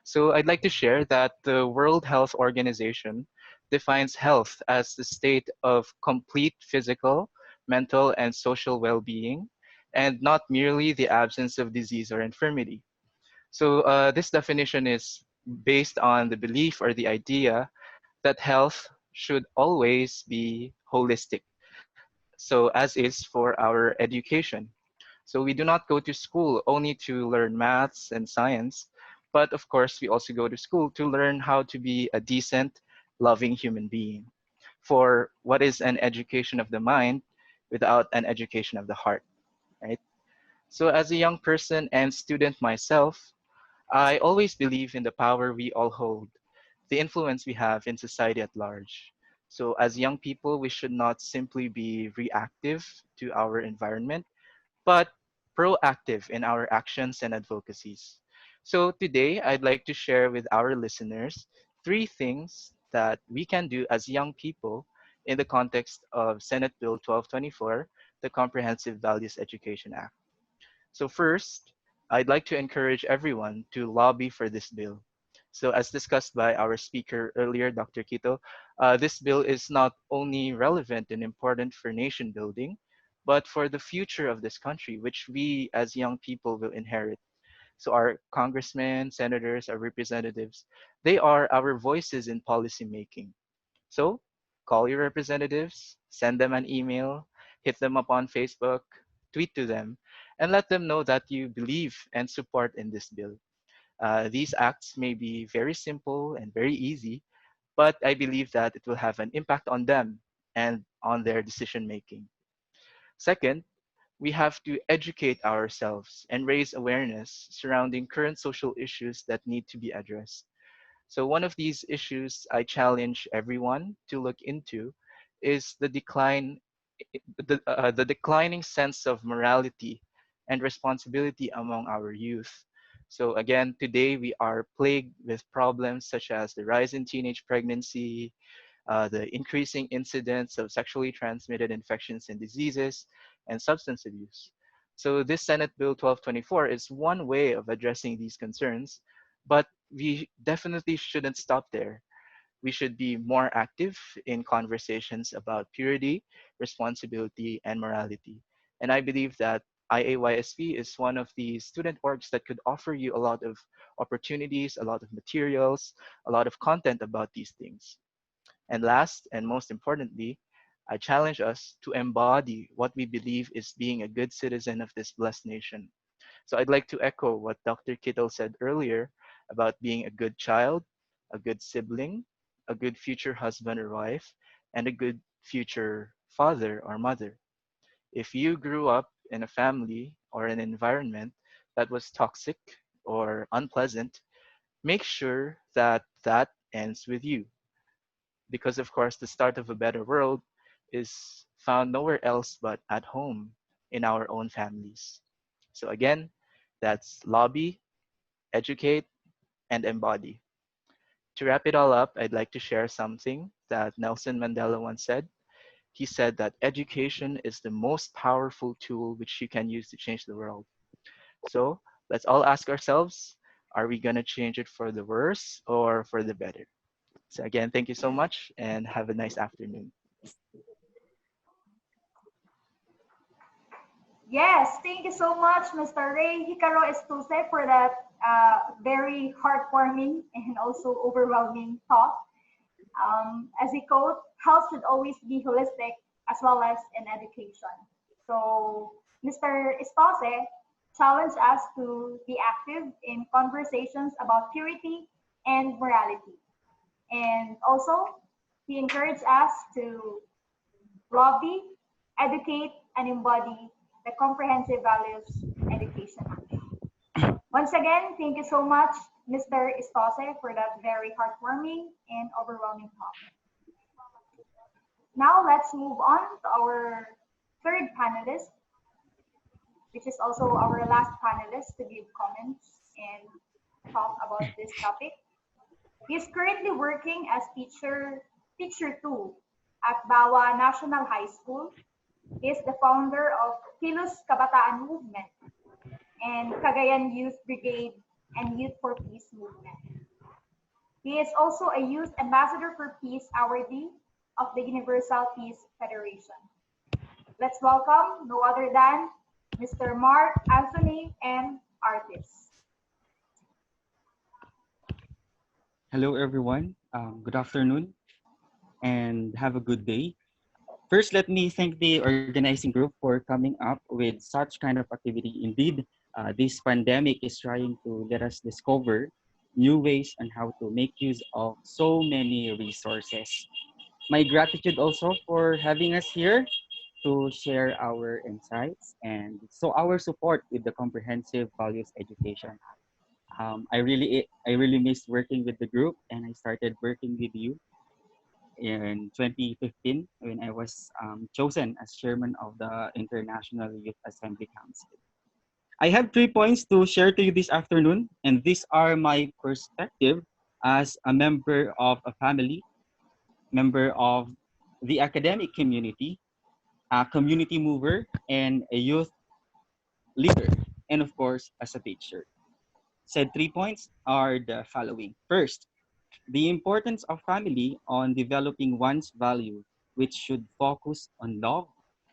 So I'd like to share that the World Health Organization defines health as the state of complete physical, mental, and social well-being, and not merely the absence of disease or infirmity. So this definition is based on the belief or the idea that health should always be holistic. So as is for our education. So we do not go to school only to learn maths and science, but of course we also go to school to learn how to be a decent, loving human being. For what is an education of the mind without an education of the heart, right? So as a young person and student myself, I always believe in the power we all hold, the influence we have in society at large. So as young people, we should not simply be reactive to our environment, but proactive in our actions and advocacies. So today, I'd like to share with our listeners three things that we can do as young people in the context of Senate Bill 1224, the Comprehensive Values Education Act. So first, I'd like to encourage everyone to lobby for this bill. So as discussed by our speaker earlier, Dr. Quito, this bill is not only relevant and important for nation building, but for the future of this country, which we as young people will inherit. So our congressmen, senators, our representatives, they are our voices in policy making. So call your representatives, send them an email, hit them up on Facebook, tweet to them, and let them know that you believe and support in this bill. These acts may be very simple and very easy, but I believe that it will have an impact on them and on their decision making. Second, we have to educate ourselves and raise awareness surrounding current social issues that need to be addressed. So one of these issues I challenge everyone to look into is the declining sense of morality and responsibility among our youth. So again, today we are plagued with problems such as the rise in teenage pregnancy, the increasing incidence of sexually transmitted infections and diseases, and substance abuse. So this Senate Bill 1224 is one way of addressing these concerns, but we definitely shouldn't stop there. We should be more active in conversations about purity, responsibility, and morality. And I believe that IAYSP is one of the student orgs that could offer you a lot of opportunities, a lot of materials, a lot of content about these things. And last and most importantly, I challenge us to embody what we believe is being a good citizen of this blessed nation. So I'd like to echo what Dr. Kittle said earlier about being a good child, a good sibling, a good future husband or wife, and a good future father or mother. If you grew up in a family or an environment that was toxic or unpleasant, make sure that that ends with you. Because, of course, the start of a better world is found nowhere else but at home in our own families. So, again, that's lobby, educate, and embody. To wrap it all up, I'd like to share something that Nelson Mandela once said. He said that education is the most powerful tool which you can use to change the world. So let's all ask ourselves, are we going to change it for the worse or for the better? So again, thank you so much and have a nice afternoon. Yes, thank you so much, Mr. Ray Hikaru Estuse, for that very heartwarming and also overwhelming talk. As he quote, health should always be holistic as well as in education. So Mr. Estose challenged us to be active in conversations about purity and morality. And also, he encouraged us to lobby, educate, and embody the Comprehensive Values Education Act. Once again, thank you so much, Mr. Estose, for that very heartwarming and overwhelming talk. Now let's move on to our third panelist, which is also our last panelist to give comments and talk about this topic. He is currently working as teacher 2 at Bawa National High School. He is the founder of Kilos Kabataan Movement and Cagayan Youth Brigade and Youth for Peace Movement. He is also a Youth Ambassador for Peace awardee of the Universal Peace Federation. Let's welcome no other than Mr. Mark Anthony M. Artis. Hello, everyone. Good afternoon and have a good day. First, let me thank the organizing group for coming up with such kind of activity. Indeed, this pandemic is trying to let us discover new ways on how to make use of so many resources. My gratitude also for having us here to share our insights and so our support with the comprehensive values education. I really missed working with the group, and I started working with you in 2015 when I was chosen as chairman of the International Youth Assembly Council. I have 3 points to share to you this afternoon, and these are my perspective as a member of a family, member of the academic community, a community mover, and a youth leader, and of course, as a teacher. Said 3 points are the following. First, the importance of family on developing one's value, which should focus on love,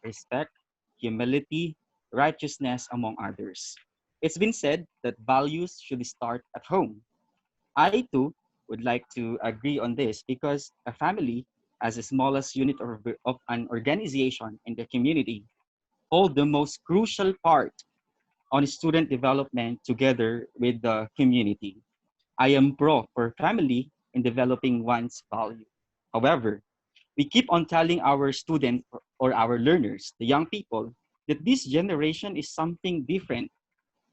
respect, humility, righteousness, among others. It's been said that values should start at home. I too would like to agree on this because a family, as the smallest unit of an organization in the community, hold the most crucial part on student development together with the community. I am pro for family in developing one's value. However, we keep on telling our students or our learners, the young people, that this generation is something different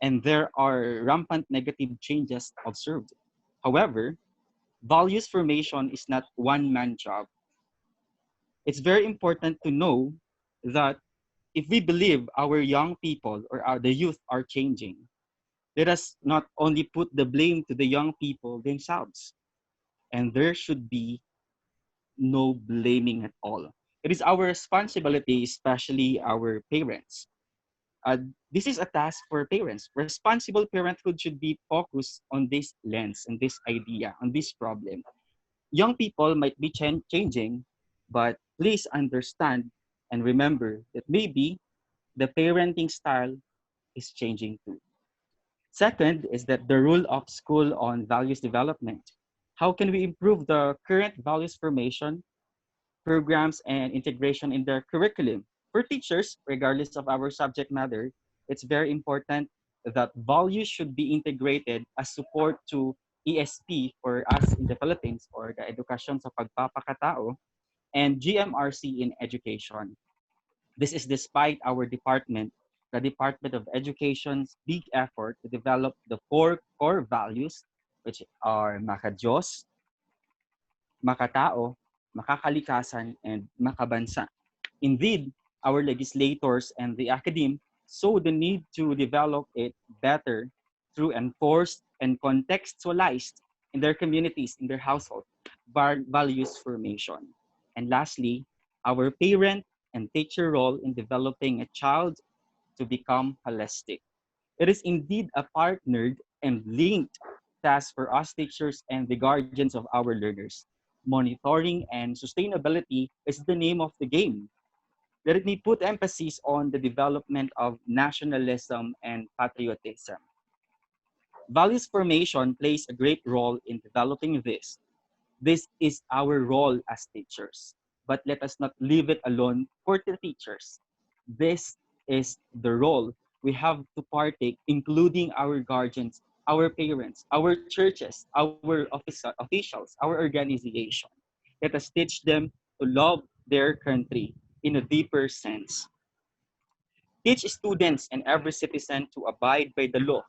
and there are rampant negative changes observed. However, values formation is not one-man job. It's very important to know that if we believe our young people or the youth are changing, let us not only put the blame to the young people themselves, and there should be no blaming at all. It is our responsibility, especially our parents. This is a task for parents. Responsible parenthood should be focused on this lens and this idea, on this problem. Young people might be changing, but please understand and remember that maybe the parenting style is changing too. Second is that the role of school on values development. How can we improve the current values formation programs and integration in their curriculum? For teachers, regardless of our subject matter, it's very important that values should be integrated as support to ESP for us in the Philippines, or the Edukasyon sa Pagpapakatao, and GMRC in education. This is despite our department, the Department of Education's big effort to develop the four core values, which are makadiyos, makatao, makakalikasan, and makabansa. Indeed, our legislators and the academe saw the need to develop it better through enforced and contextualized in their communities, in their household, values formation. And lastly, our parent and teacher role in developing a child to become holistic. It is indeed a partnered and linked task for us teachers and the guardians of our learners. Monitoring and sustainability is the name of the game. Let me put emphasis on the development of nationalism and patriotism. Values formation plays a great role in developing this. This is our role as teachers, but let us not leave it alone for the teachers. This is the role we have to partake, including our guardians, our parents, our churches, our officials, our organization. Let us teach them to love their country in a deeper sense. Teach students and every citizen to abide by the law,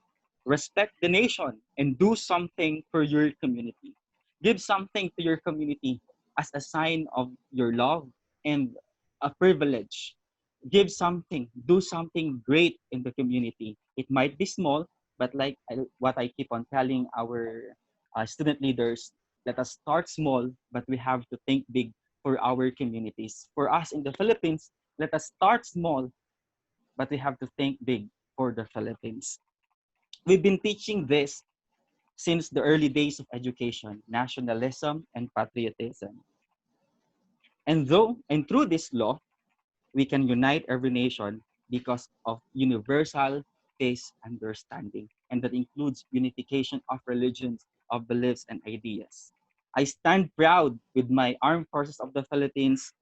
respect the nation, and do something for your community. Give something to your community as a sign of your love and a privilege. Give something, do something great in the community. It might be small, but like what I keep on telling our student leaders, let us start small, but we have to think big for our communities. For us in the Philippines, Let us start small, but we have to think big for the Philippines. We've been teaching this since the early days of education, nationalism and patriotism. And through this law, we can unite every nation because of universal peace understanding, and that includes unification of religions, of beliefs, and ideas. I stand proud with my Armed Forces of the Philippines,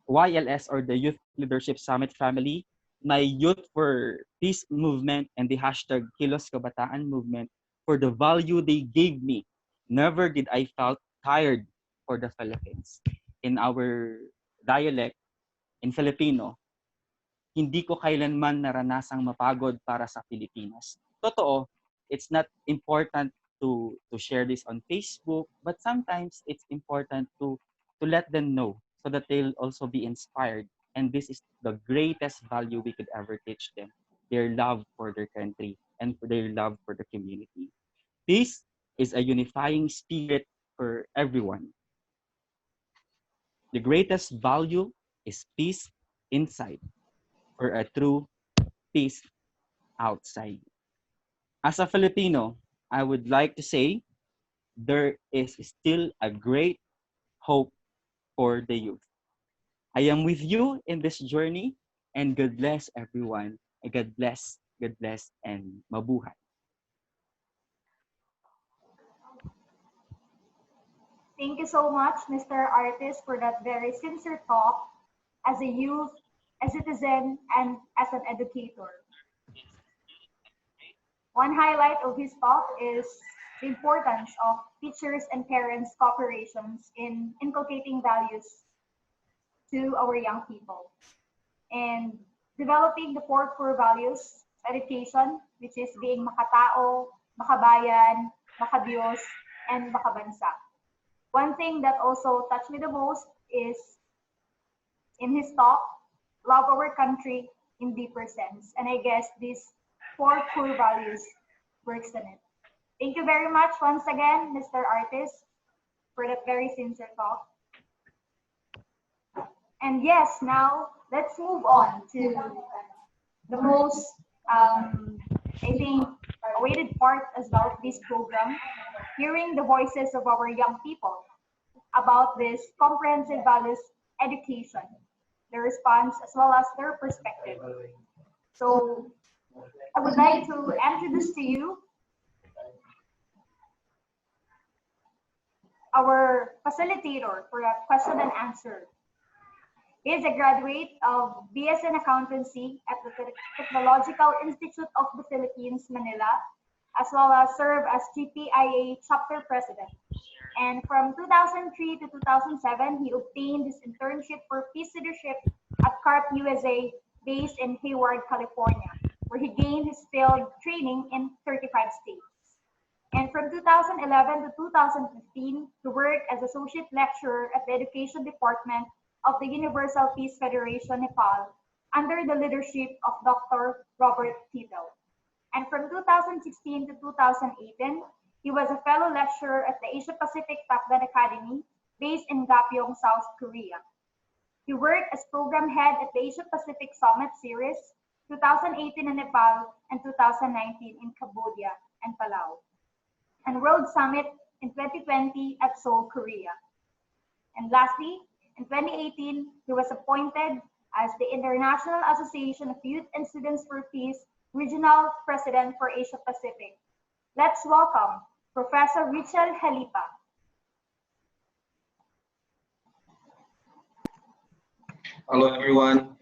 YLS, or the Youth Leadership Summit family, my Youth for Peace movement, and the hashtag Kilos Kabataan movement for the value they gave me. Never did I felt tired for the Philippines. In our dialect, in Filipino, hindi ko kailanman naranasang mapagod para sa Pilipinas. Totoo, it's not important to share this on Facebook, but sometimes it's important to let them know so that they'll also be inspired. And this is the greatest value we could ever teach them, their love for their country and for their love for the community. This is a unifying spirit for everyone. The greatest value is peace inside, for a true peace outside. As a Filipino, I would like to say there is still a great hope for the youth. I am with you in this journey, and God bless everyone. God bless, and mabuhay. Thank you so much, Mr. Artist, for that very sincere talk as a youth, a citizen, and as an educator. One highlight of his talk is the importance of teachers and parents' cooperations in inculcating values to our young people and developing the four core values of education, which is being makatao, makabayan, makadiyos, and makabansa. One thing that also touched me the most is in his talk, love our country in deeper sense. And I guess these four core values works in it. Thank you very much once again, Mr. Artist, for that very sincere talk. And yes, now let's move on to the most, I think, awaited part as well of this program, hearing the voices of our young people about this comprehensive values education, their response as well as their perspective. So I would like to introduce to you our facilitator for a question and answer. He is a graduate of BS in Accountancy at the Technological Institute of the Philippines, Manila, as well as served as GPIA chapter president. And from 2003 to 2007, he obtained his internship for peace leadership at CARP USA, based in Hayward, California, where he gained his field training in 35 states. And from 2011 to 2015, he worked as associate lecturer at the Education Department of the Universal Peace Federation, Nepal, under the leadership of Dr. Robert Tito. And from 2016 to 2018, he was a fellow lecturer at the Asia Pacific Tapdan Academy, based in Gapyeong, South Korea. He worked as program head at the Asia Pacific Summit Series 2018 in Nepal and 2019 in Cambodia and Palau, and World Summit in 2020 at Seoul, Korea. And lastly, in 2018, he was appointed as the International Association of Youth and Students for Peace Regional President for Asia Pacific. Let's welcome Professor Richel Halipa. Hello, everyone.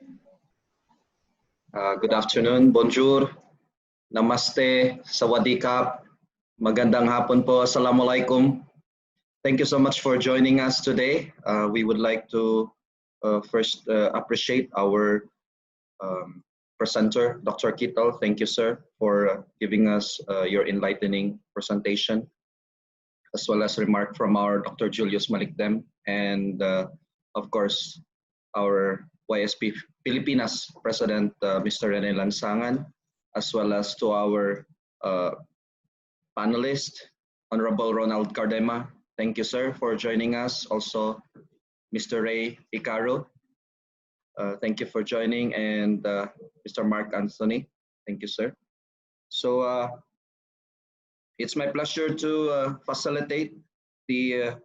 Good afternoon. Bonjour. Namaste. Sawadee-kap. Magandang hapon po. Assalamualaikum. Thank you so much for joining us today. We would like to first appreciate our presenter, Dr. Kital. Thank you, sir, for giving us your enlightening presentation, as well as remark from our Dr. Julius Malikdem, and of course, our YSP Pilipinas President, Mr. Rene Lansangan, as well as to our panelist, Honorable Ronald Cardema. Thank you, sir, for joining us. Also, Mr. Ray Icaro, Thank you for joining, and Mr. Mark Anthony, thank you, sir. So it's my pleasure to facilitate the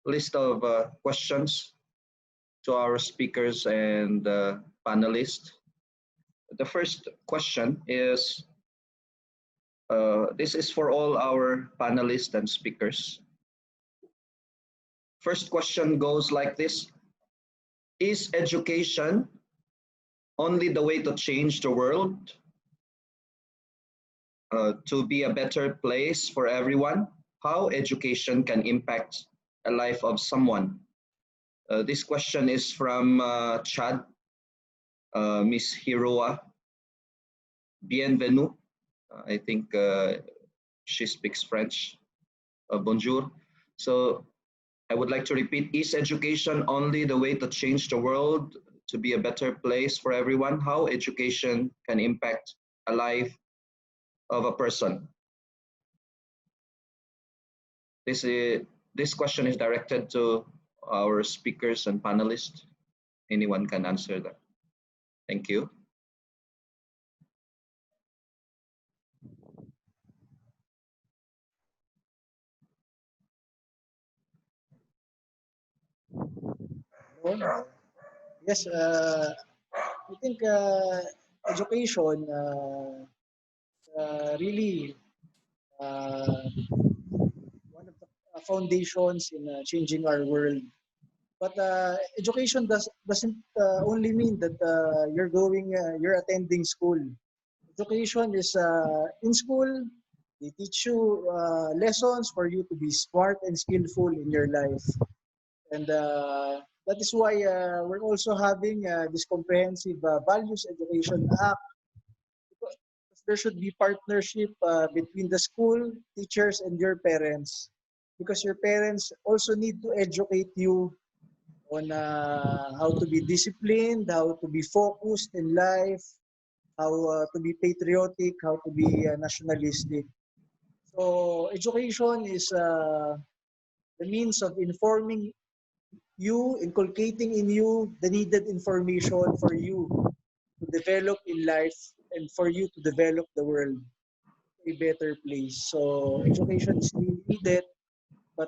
list of questions to our speakers and panelists. The first question is, this is for all our panelists and speakers. First question goes like this: is education only the way to change the world, to be a better place for everyone? How education can impact a life of someone? This question is from Chad, Miss Hiroa. Bienvenue. I think she speaks French. Bonjour. So I would like to repeat, is education only the way to change the world, to be a better place for everyone? How education can impact a life of a person? This question is directed to our speakers and panelists. Anyone can answer that. Thank you. Yes, I think education really one of the foundations in changing our world. But education doesn't only mean that you're attending school. Education is in school. They teach you lessons for you to be smart and skillful in your life. And that is why we're also having this comprehensive Values Education Act. Because there should be partnership between the school, teachers, and your parents. Because your parents also need to educate you on how to be disciplined, how to be focused in life, how to be patriotic, how to be nationalistic. So education is the means of informing you, inculcating in you the needed information for you to develop in life and for you to develop the world a better place. So education is really needed, but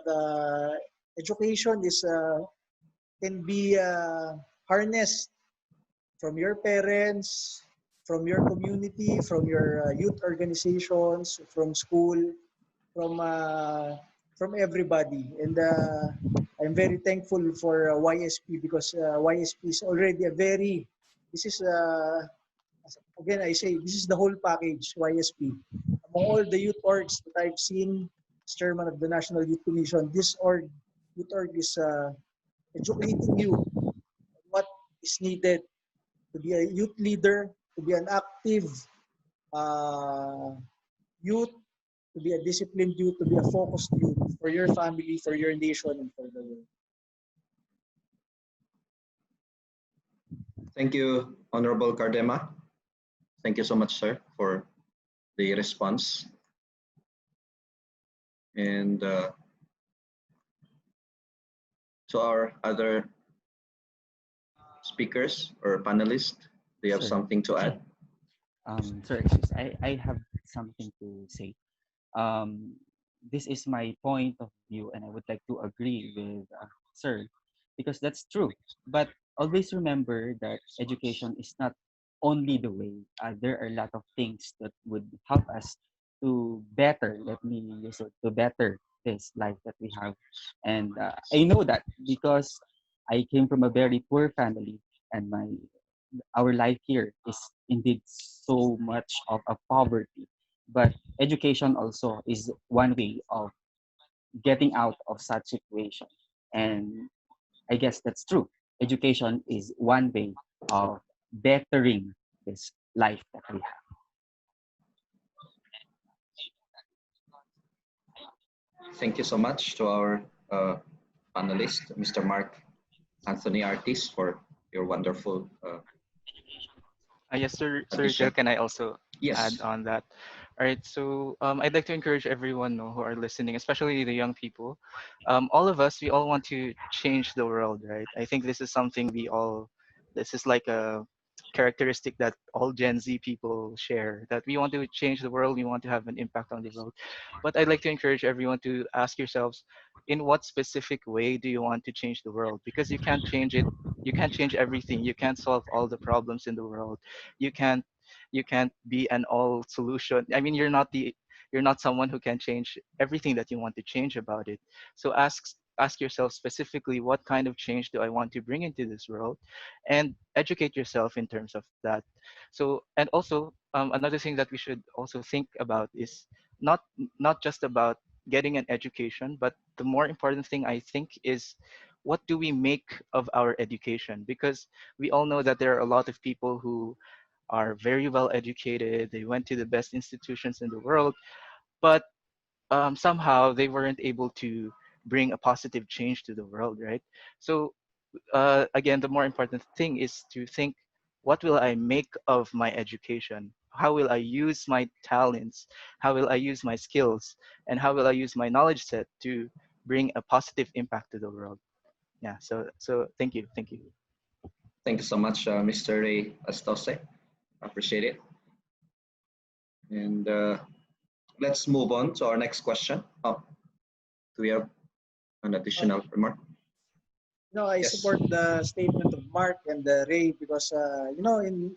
education is can be harnessed from your parents, from your community, from your youth organizations, from school, from everybody. And I'm very thankful for YSP because YSP is already a very, this is, again, I say, this is the whole package, YSP. Among all the youth orgs that I've seen, as chairman of the National Youth Commission, this youth org is educating you on what is needed to be a youth leader, to be an active youth, to be a disciplined youth, to be a focused youth for your family, for your nation, and for the world. Thank you, Honorable Cardema. Thank you so much, sir, for the response. And to our other speakers or panelists, do you have something to add? Sir, excuse, I have something to say. This is my point of view, and I would like to agree with Sir, because that's true. But always remember that education is not only the way. There are a lot of things that would help us to better, let me use it, to better this life that we have. And I know that because I came from a very poor family, and our life here is indeed so much of a poverty. But education also is one way of getting out of such situation. And I guess that's true. Education is one way of bettering this life that we have. Thank you so much to our panelist, Mr. Mark Anthony Artis, for your wonderful Yes, sir. Sir, addition. can I also Yes. add on that? All right. So I'd like to encourage everyone who are listening, especially the young people. All of us, we all want to change the world, right? I think this is something This is like a characteristic that all Gen Z people share, that we want to change the world, we want to have an impact on the world. But I'd like to encourage everyone to ask yourselves, in what specific way do you want to change the world? Because you can't change it, you can't change everything, you can't solve all the problems in the world, you can't be an all solution. I mean, you're not someone who can change everything that you want to change about it. So ask yourself specifically, what kind of change do I want to bring into this world, and educate yourself in terms of that. So, and also another thing that we should also think about is not not just about getting an education, but the more important thing, I think, is what do we make of our education? Because we all know that there are a lot of people who are very well educated, they went to the best institutions in the world, but somehow they weren't able to bring a positive change to the world, right? So again, the more important thing is to think, what will I make of my education? How will I use my talents? How will I use my skills? And how will I use my knowledge set to bring a positive impact to the world? Yeah, so thank you, thank you. Thank you so much, Mr. Ray Astose. Appreciate it. And let's move on to our next question. Oh, do we have an additional remark? No, I support the statement of Mark and Ray because in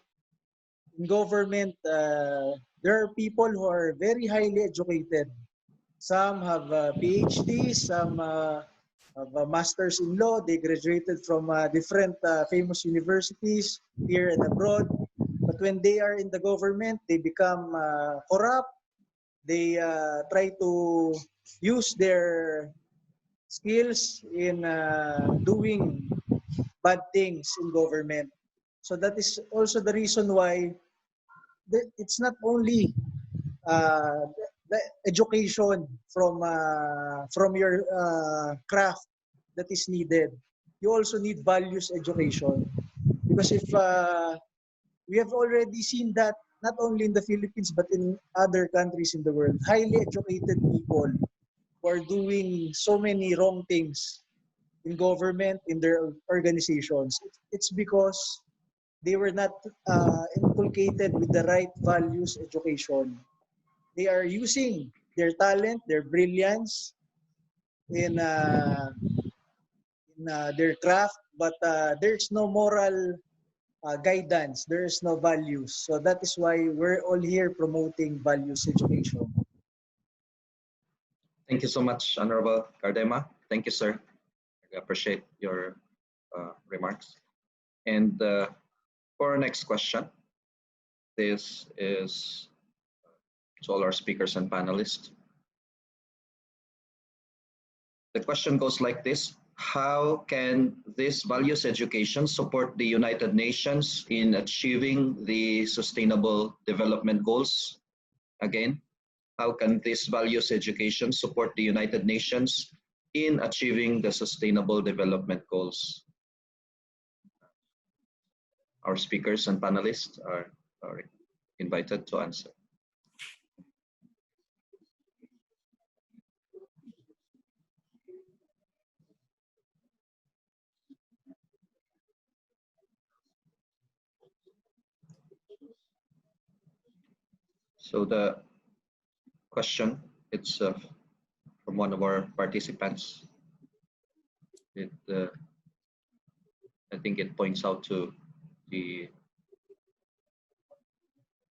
government there are people who are very highly educated. Some have PhDs, some have a masters in law. They graduated from different famous universities here and abroad. But when they are in the government, they become corrupt. They try to use their skills in doing bad things in government. So that is also the reason why it's not only the education from your craft that is needed. You also need values education, because if we have already seen that not only in the Philippines but in other countries in the world, highly educated people who are doing so many wrong things in government, in their organizations. It's because they were not inculcated with the right values education. They are using their talent, their brilliance in their craft, but there's no moral guidance. There's no values. So that is why we're all here promoting values education. Thank you so much, Honorable Cardema. Thank you, sir. I appreciate your remarks. And for our next question, this is to all our speakers and panelists. The question goes like this: how can this values education support the United Nations in achieving the Sustainable Development Goals? Again, how can this values education support the United Nations in achieving the Sustainable Development Goals? Our speakers and panelists are invited to answer. So the question, it's from one of our participants. I think it points out to the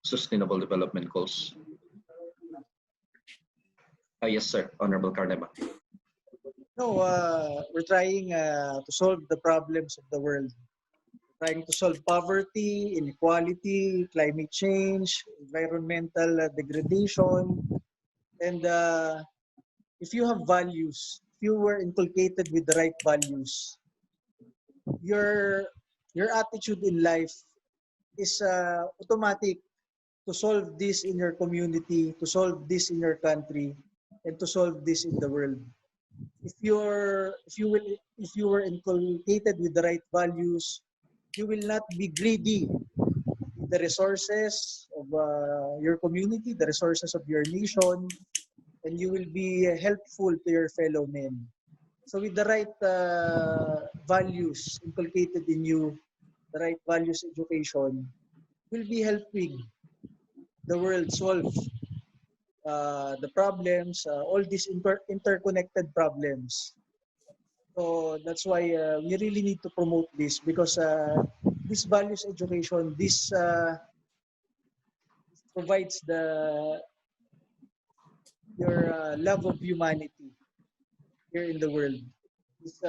Sustainable Development Goals. Yes, sir, Honorable Cardema. No, we're trying to solve the problems of the world. We're trying to solve poverty, inequality, climate change, environmental degradation. And if you have values, if you were inculcated with the right values, your attitude in life is automatic to solve this in your community, to solve this in your country, and to solve this in the world. If you were inculcated with the right values, you will not be greedy with the resources of your community, the resources of your nation, and you will be helpful to your fellow men. So with the right values inculcated in you, the right values education, will be helping the world solve the problems, all these interconnected problems. So that's why we really need to promote this, because this values education, this provides your love of humanity here in the world. This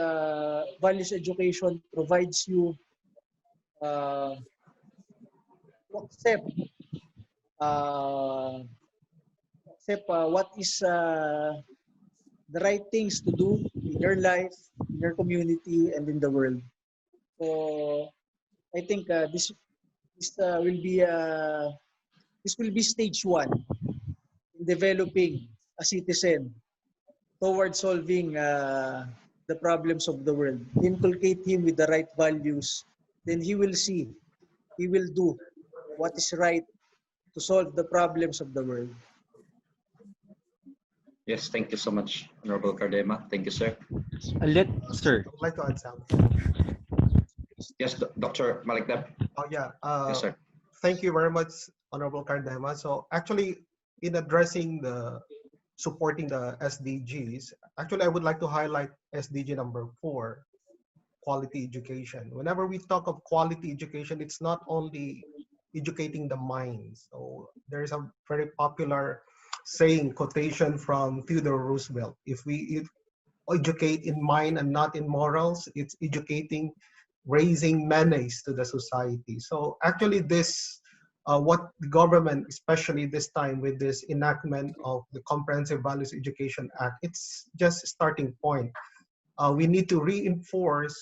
values education provides you to uh, accept what is the right things to do in your life, in your community, and in the world. So I think this will be stage one in developing a citizen towards solving the problems of the world. Inculcate him with the right values, then he will see, he will do what is right to solve the problems of the world. Yes, thank you so much, Honorable Cardema. Thank you, sir. I Sir. would like to add something. Yes, Dr. Malik Deb. Oh yeah. Yes, sir. Thank you very much, Honorable Cardema. So actually, in addressing supporting the SDGs, actually I would like to highlight SDG number 4, quality education. Whenever we talk of quality education, it's not only educating the mind. So there's a very popular saying, quotation from Theodore Roosevelt: if we educate in mind and not in morals, it's educating, raising menace to the society. So actually this, what the government, especially this time with this enactment of the Comprehensive Values Education Act, it's just a starting point. We need to reinforce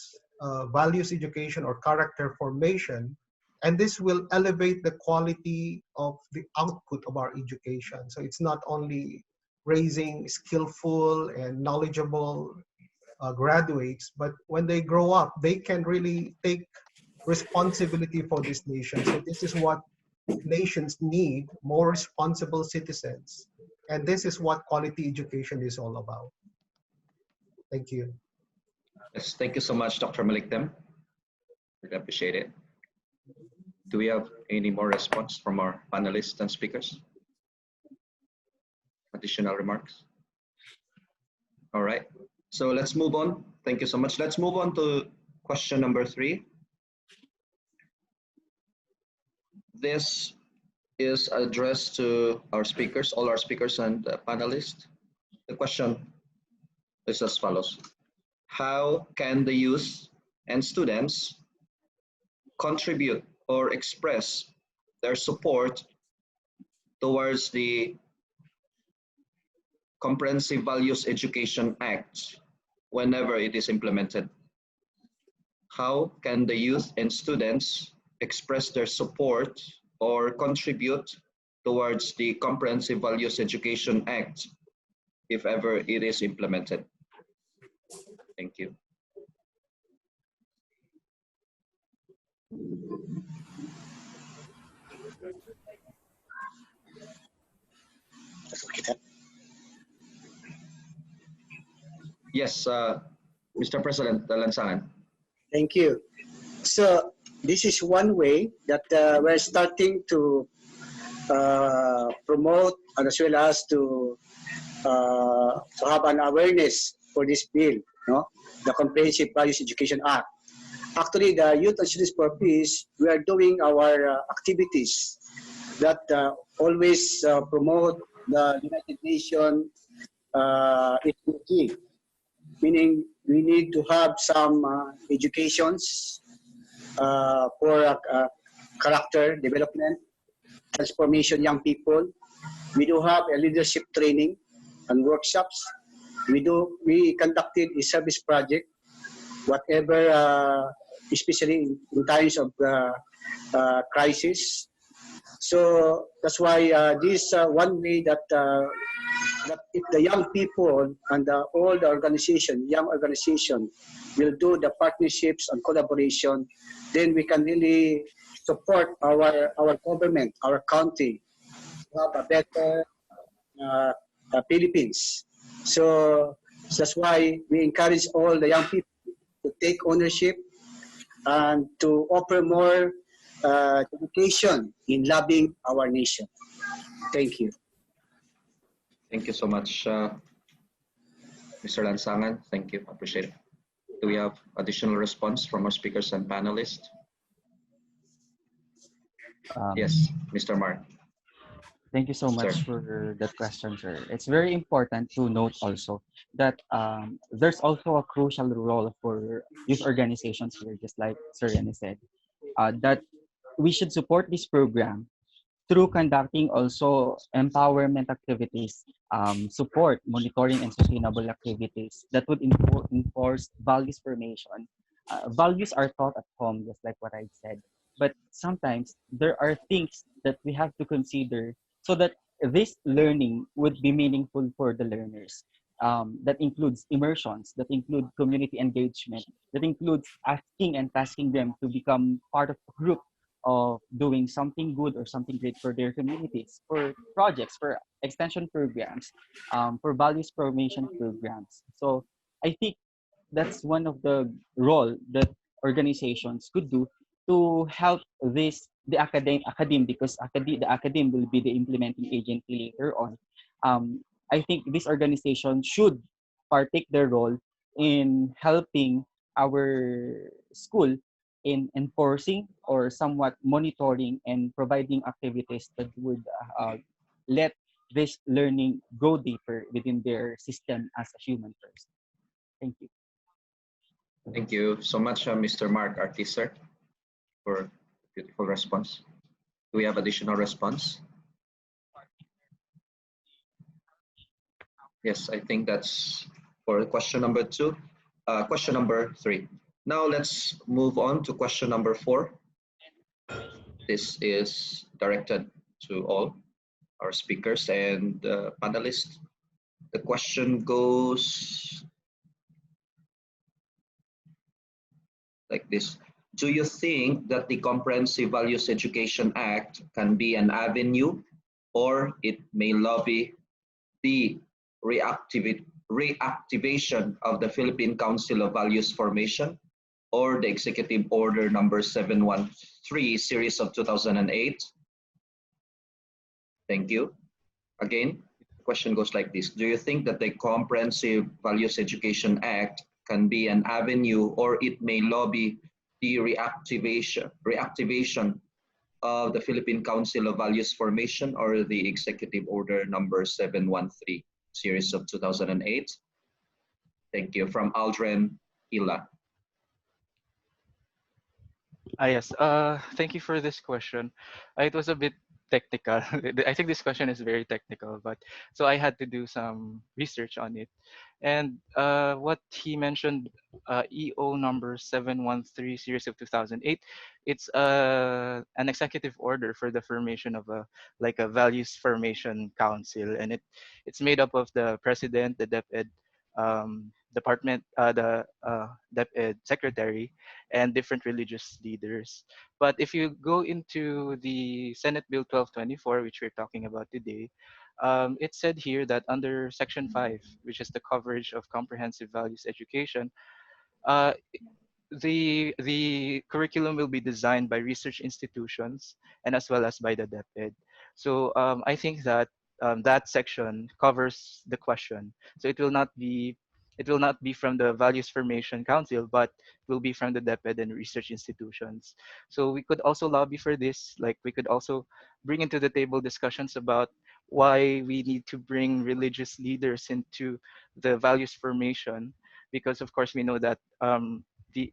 values education or character formation, and this will elevate the quality of the output of our education. So it's not only raising skillful and knowledgeable graduates, but when they grow up, they can really take responsibility for this nation. So this is what nations need, more responsible citizens. And this is what quality education is all about. Thank you. Yes, thank you so much, Dr. Malik Dem. Really appreciate it. Do we have any more response from our panelists and speakers? Additional remarks? All right, so let's move on. Thank you so much. Let's move on to question number 3. This is addressed to our speakers, all our speakers and panelists. The question is as follows. How can the youth and students contribute or express their support towards the Comprehensive Values Education Act whenever it is implemented? How can the youth and students express their support or contribute towards the Comprehensive Values Education Act if ever it is implemented? Thank you. Yes, Mr. President Lansangan. Thank you. So this is one way that we're starting to promote, and as well as to have an awareness for this bill, no? The Comprehensive Values Education Act. Actually, the Youth and Students for Peace, we are doing our activities that always promote the United Nations SDG, meaning we need to have some educations for character development, transformation young people. We do have a leadership training and workshops. We conducted a service project, whatever, especially in times of crisis. So that's why this one way that if the young people and all the organization, young organization, will do the partnerships and collaboration, then we can really support our government, our country, to have a better Philippines. So that's why we encourage all the young people to take ownership and to offer more education in loving our nation. Thank you. Thank you so much, Mr. Lansangan. Thank you. Appreciate it. Do we have additional response from our speakers and panelists? Yes, Mr. Mark. Thank you so much Sir. for that question, sir. It's very important to note also that there's also a crucial role for youth organizations here, just like Sir Rene said, that we should support this program through conducting also empowerment activities, support, monitoring, and sustainable activities that would enforce values formation. Values are taught at home, just like what I said. But sometimes there are things that we have to consider so that this learning would be meaningful for the learners. That includes immersions, that include community engagement, that includes asking and tasking them to become part of a group of doing something good or something great for their communities, for projects, for extension programs, for values formation programs. So I think that's one of the role that organizations could do to help this the academe because the academe will be the implementing agency later on. I think this organization should partake their role in helping our school in enforcing or somewhat monitoring and providing activities that would let this learning go deeper within their system as a human person. Thank you. Thank you so much, Mr. Mark Artiser, for beautiful response. Do we have additional response? Yes, I think that's for question number 2. Question number 3. Now let's move on to question number 4. This is directed to all our speakers and panelists. The question goes like this. Do you think that the Comprehensive Values Education Act can be an avenue, or it may lobby the reactivation of the Philippine Council of Values Formation, or the Executive Order number 713 series of 2008? Thank you. Again, the question goes like this. Do you think that the Comprehensive Values Education Act can be an avenue, or it may lobby the reactivation of the Philippine Council of Values Formation, or the Executive Order number 713 series of 2008? Thank you. From Aldrin Hila. Yes, thank you for this question. It was a bit technical. I think this question is very technical, but so I had to do some research on it. And what he mentioned, EO number 713 series of 2008, it's an executive order for the formation of a values formation council, and it's made up of the president, the DepEd department, the DepEd secretary, and different religious leaders. But if you go into the Senate Bill 1224, which we're talking about today, it said here that under Section 5, which is the coverage of comprehensive values education, uh, the curriculum will be designed by research institutions and as well as by the DepEd. So I think that that section covers the question. So it will not be from the Values Formation Council, but will be from the DepEd and research institutions. So we could also lobby for this. Like we could also bring into the table discussions about why we need to bring religious leaders into the values formation, because of course we know that the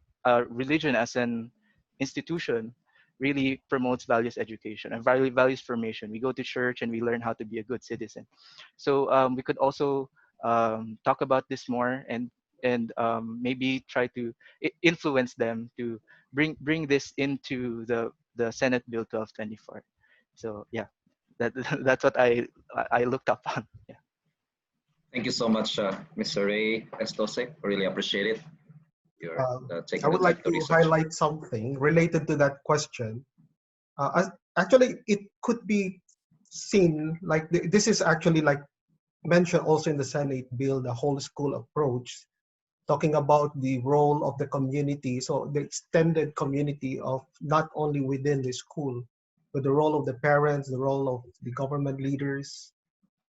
religion as an institution really promotes values education and values formation. We go to church and we learn how to be a good citizen. So we could also talk about this more and maybe try to influence them to bring this into the Senate Bill 1224. So yeah, that's what I looked up on. Yeah. Thank you so much, Mr. Ray Estose. Really appreciate it. You're taking I would the time like to to research. highlight something related to that question. Actually, it could be seen like this is actually like mentioned also in the Senate bill, the whole school approach. talking about the role of the community, so the extended community of not only within the school, but the role of the parents, the role of the government leaders,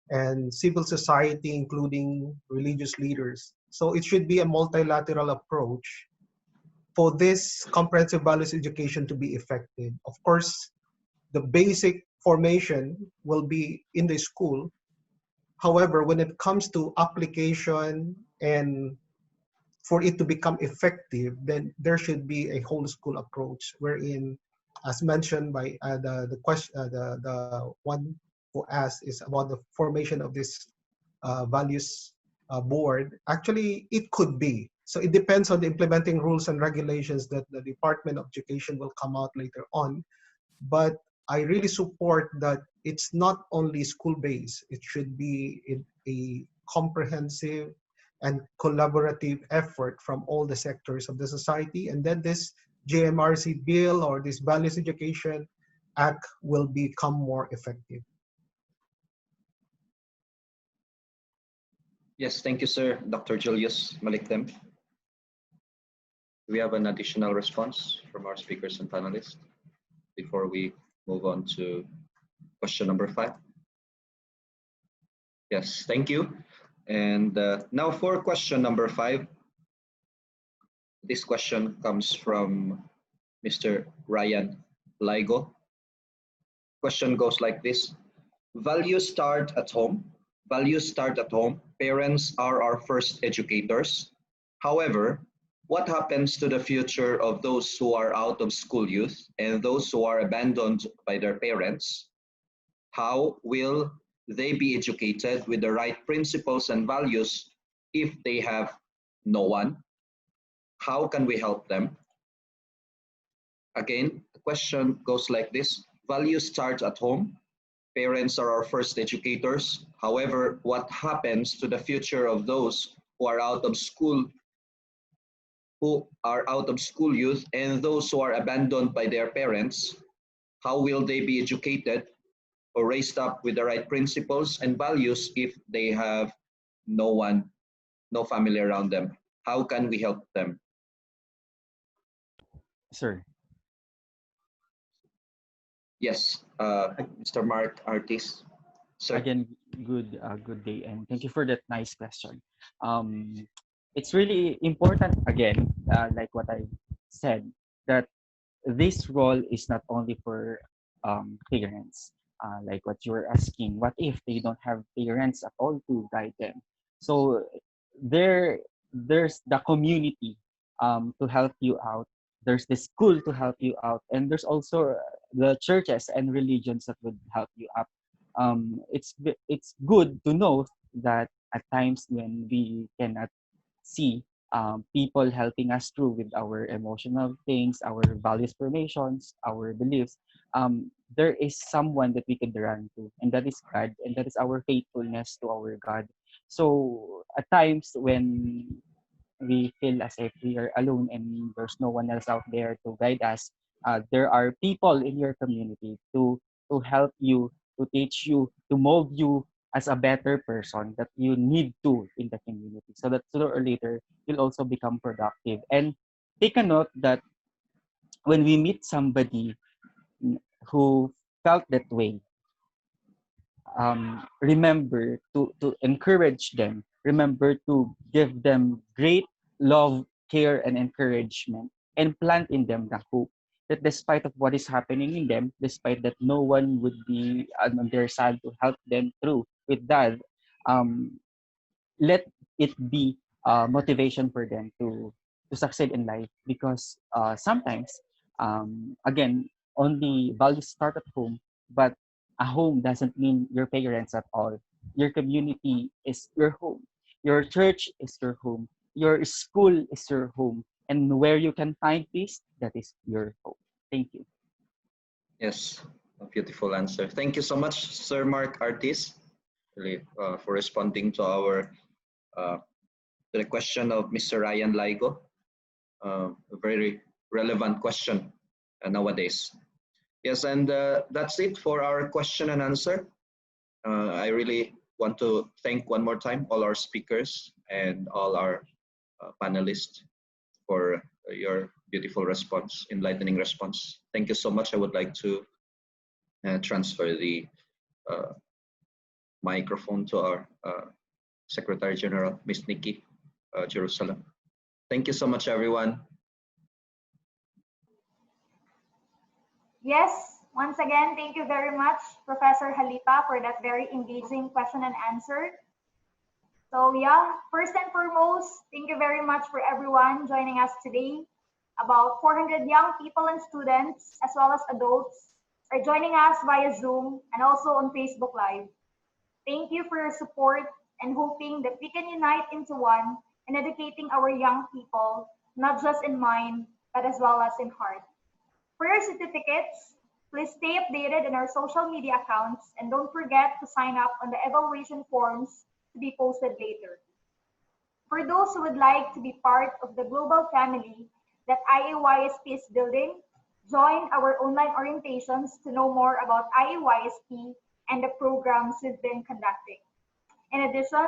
and civil society, including religious leaders. So it should be a multilateral approach for this comprehensive values education to be effective. Of course, the basic formation will be in the school. However, when it comes to application and for it to become effective, then there should be a whole school approach wherein, as mentioned by the question, the one who asked is about the formation of this values board. Actually, it could be. So it depends on the implementing rules and regulations that the Department of Education will come out later on. But I really support that it's not only school-based. It should be a comprehensive and collaborative effort from all the sectors of the society. And then this JMRC bill or this Values Education Act will become more effective. Yes, thank you, sir. Dr. Julius Malikdem. Do we have an additional response from our speakers and panelists before we move on to question number 5? Yes, thank you. And now for question number 5. This question comes from Mr. Ryan Ligo. Question goes like this. Values start at home. Values start at home. Parents are our first educators. However, what happens to the future of those who are out of school youth and those who are abandoned by their parents? How will they be educated with the right principles and values if they have no one? How can we help them? Again, the question goes like this. Values start at home. Parents are our first educators. However, what happens to the future of those who are out of school youth and those who are abandoned by their parents? How will they be educated or raised up with the right principles and values if they have no one, no family around them? How can we help them? Sir. Yes, Mr. Mark Artis. Sir. Again, good day, and thank you for that nice question. It's really important, again, like what I said, that this role is not only for parents, like what you're asking, what if they don't have parents at all to guide them? So there's the community to help you out. There's the school to help you out, and there's also the churches and religions that would help you out. It's good to know that at times when we cannot see people helping us through with our emotional things, our values formations, our beliefs, there is someone that we can run to, and that is God, and that is our faithfulness to our God. So at times when we feel as if we are alone and there's no one else out there to guide us, there are people in your community to help you, to teach you, to mold you as a better person that you need to in the community, so that sooner or later you'll also become productive. And take a note that when we meet somebody who felt that way, remember to encourage them. Remember to give them great love, care, and encouragement, and plant in them the hope that despite of what is happening in them, despite that no one would be on their side to help them through with that, um, let it be motivation for them to succeed in life. Because sometimes, again, only values start at home, but a home doesn't mean your parents at all. Your community is your home. Your church is your home. Your school is your home. And where you can find peace, that is your home. Thank you. Yes, a beautiful answer. Thank you so much, Sir Mark Artis, really, for responding to our to the question of Mr. Ryan Ligo. A very relevant question nowadays. Yes, and that's it for our question and answer. I really want to thank one more time all our speakers and all our panelists for your beautiful response, enlightening response. Thank you so much. I would like to transfer the microphone to our Secretary General, Ms. Nikki Jerusalem. Thank you so much, everyone. Yes, once again, thank you very much, Professor Halipa, for that very engaging question and answer. So yeah, first and foremost, thank you very much for everyone joining us today. About 400 young people and students, as well as adults, are joining us via Zoom and also on Facebook Live. Thank you for your support and hoping that we can unite into one in educating our young people, not just in mind, but as well as in heart. For your certificates, please stay updated in our social media accounts and don't forget to sign up on the evaluation forms to be posted later. For those who would like to be part of the global family that IAYSP is building, join our online orientations to know more about IAYSP and the programs we've been conducting. In addition,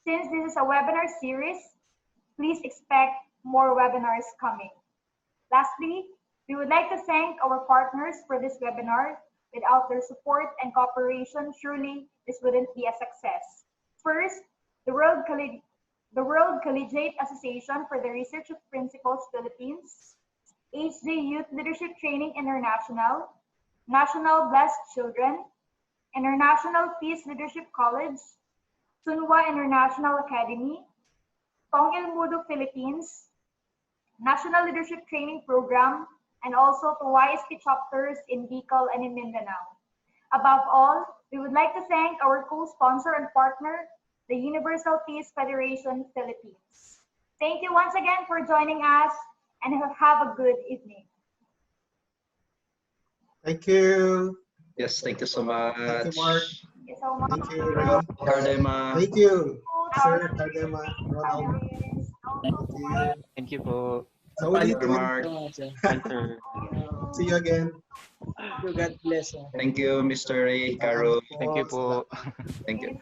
since this is a webinar series, please expect more webinars coming. Lastly, we would like to thank our partners for this webinar. Without their support and cooperation, surely this wouldn't be a success. First, the World Collegiate Association for the Research of Principles Philippines, HJ Youth Leadership Training International, National Blessed Children, International Peace Leadership College, Sunwa International Academy, Tong Il Mudo Philippines, National Leadership Training Program, and also to YSP chapters in Bicol and in Mindanao. Above all, we would like to thank our co-sponsor and partner, the Universal Peace Federation Philippines. Thank you once again for joining us and have a good evening. Thank you. Yes, thank you so much. Thank you, Mark. Thank you so much. Thank you, Ray. Kardema. Thank you, Sir Kardema. Ronald. Thank you. Thank you po. So ulitin. Mark. Bye, sir. See you again. God bless. Thank you, Mr. Ray, Caro. Thank you po. Thank you.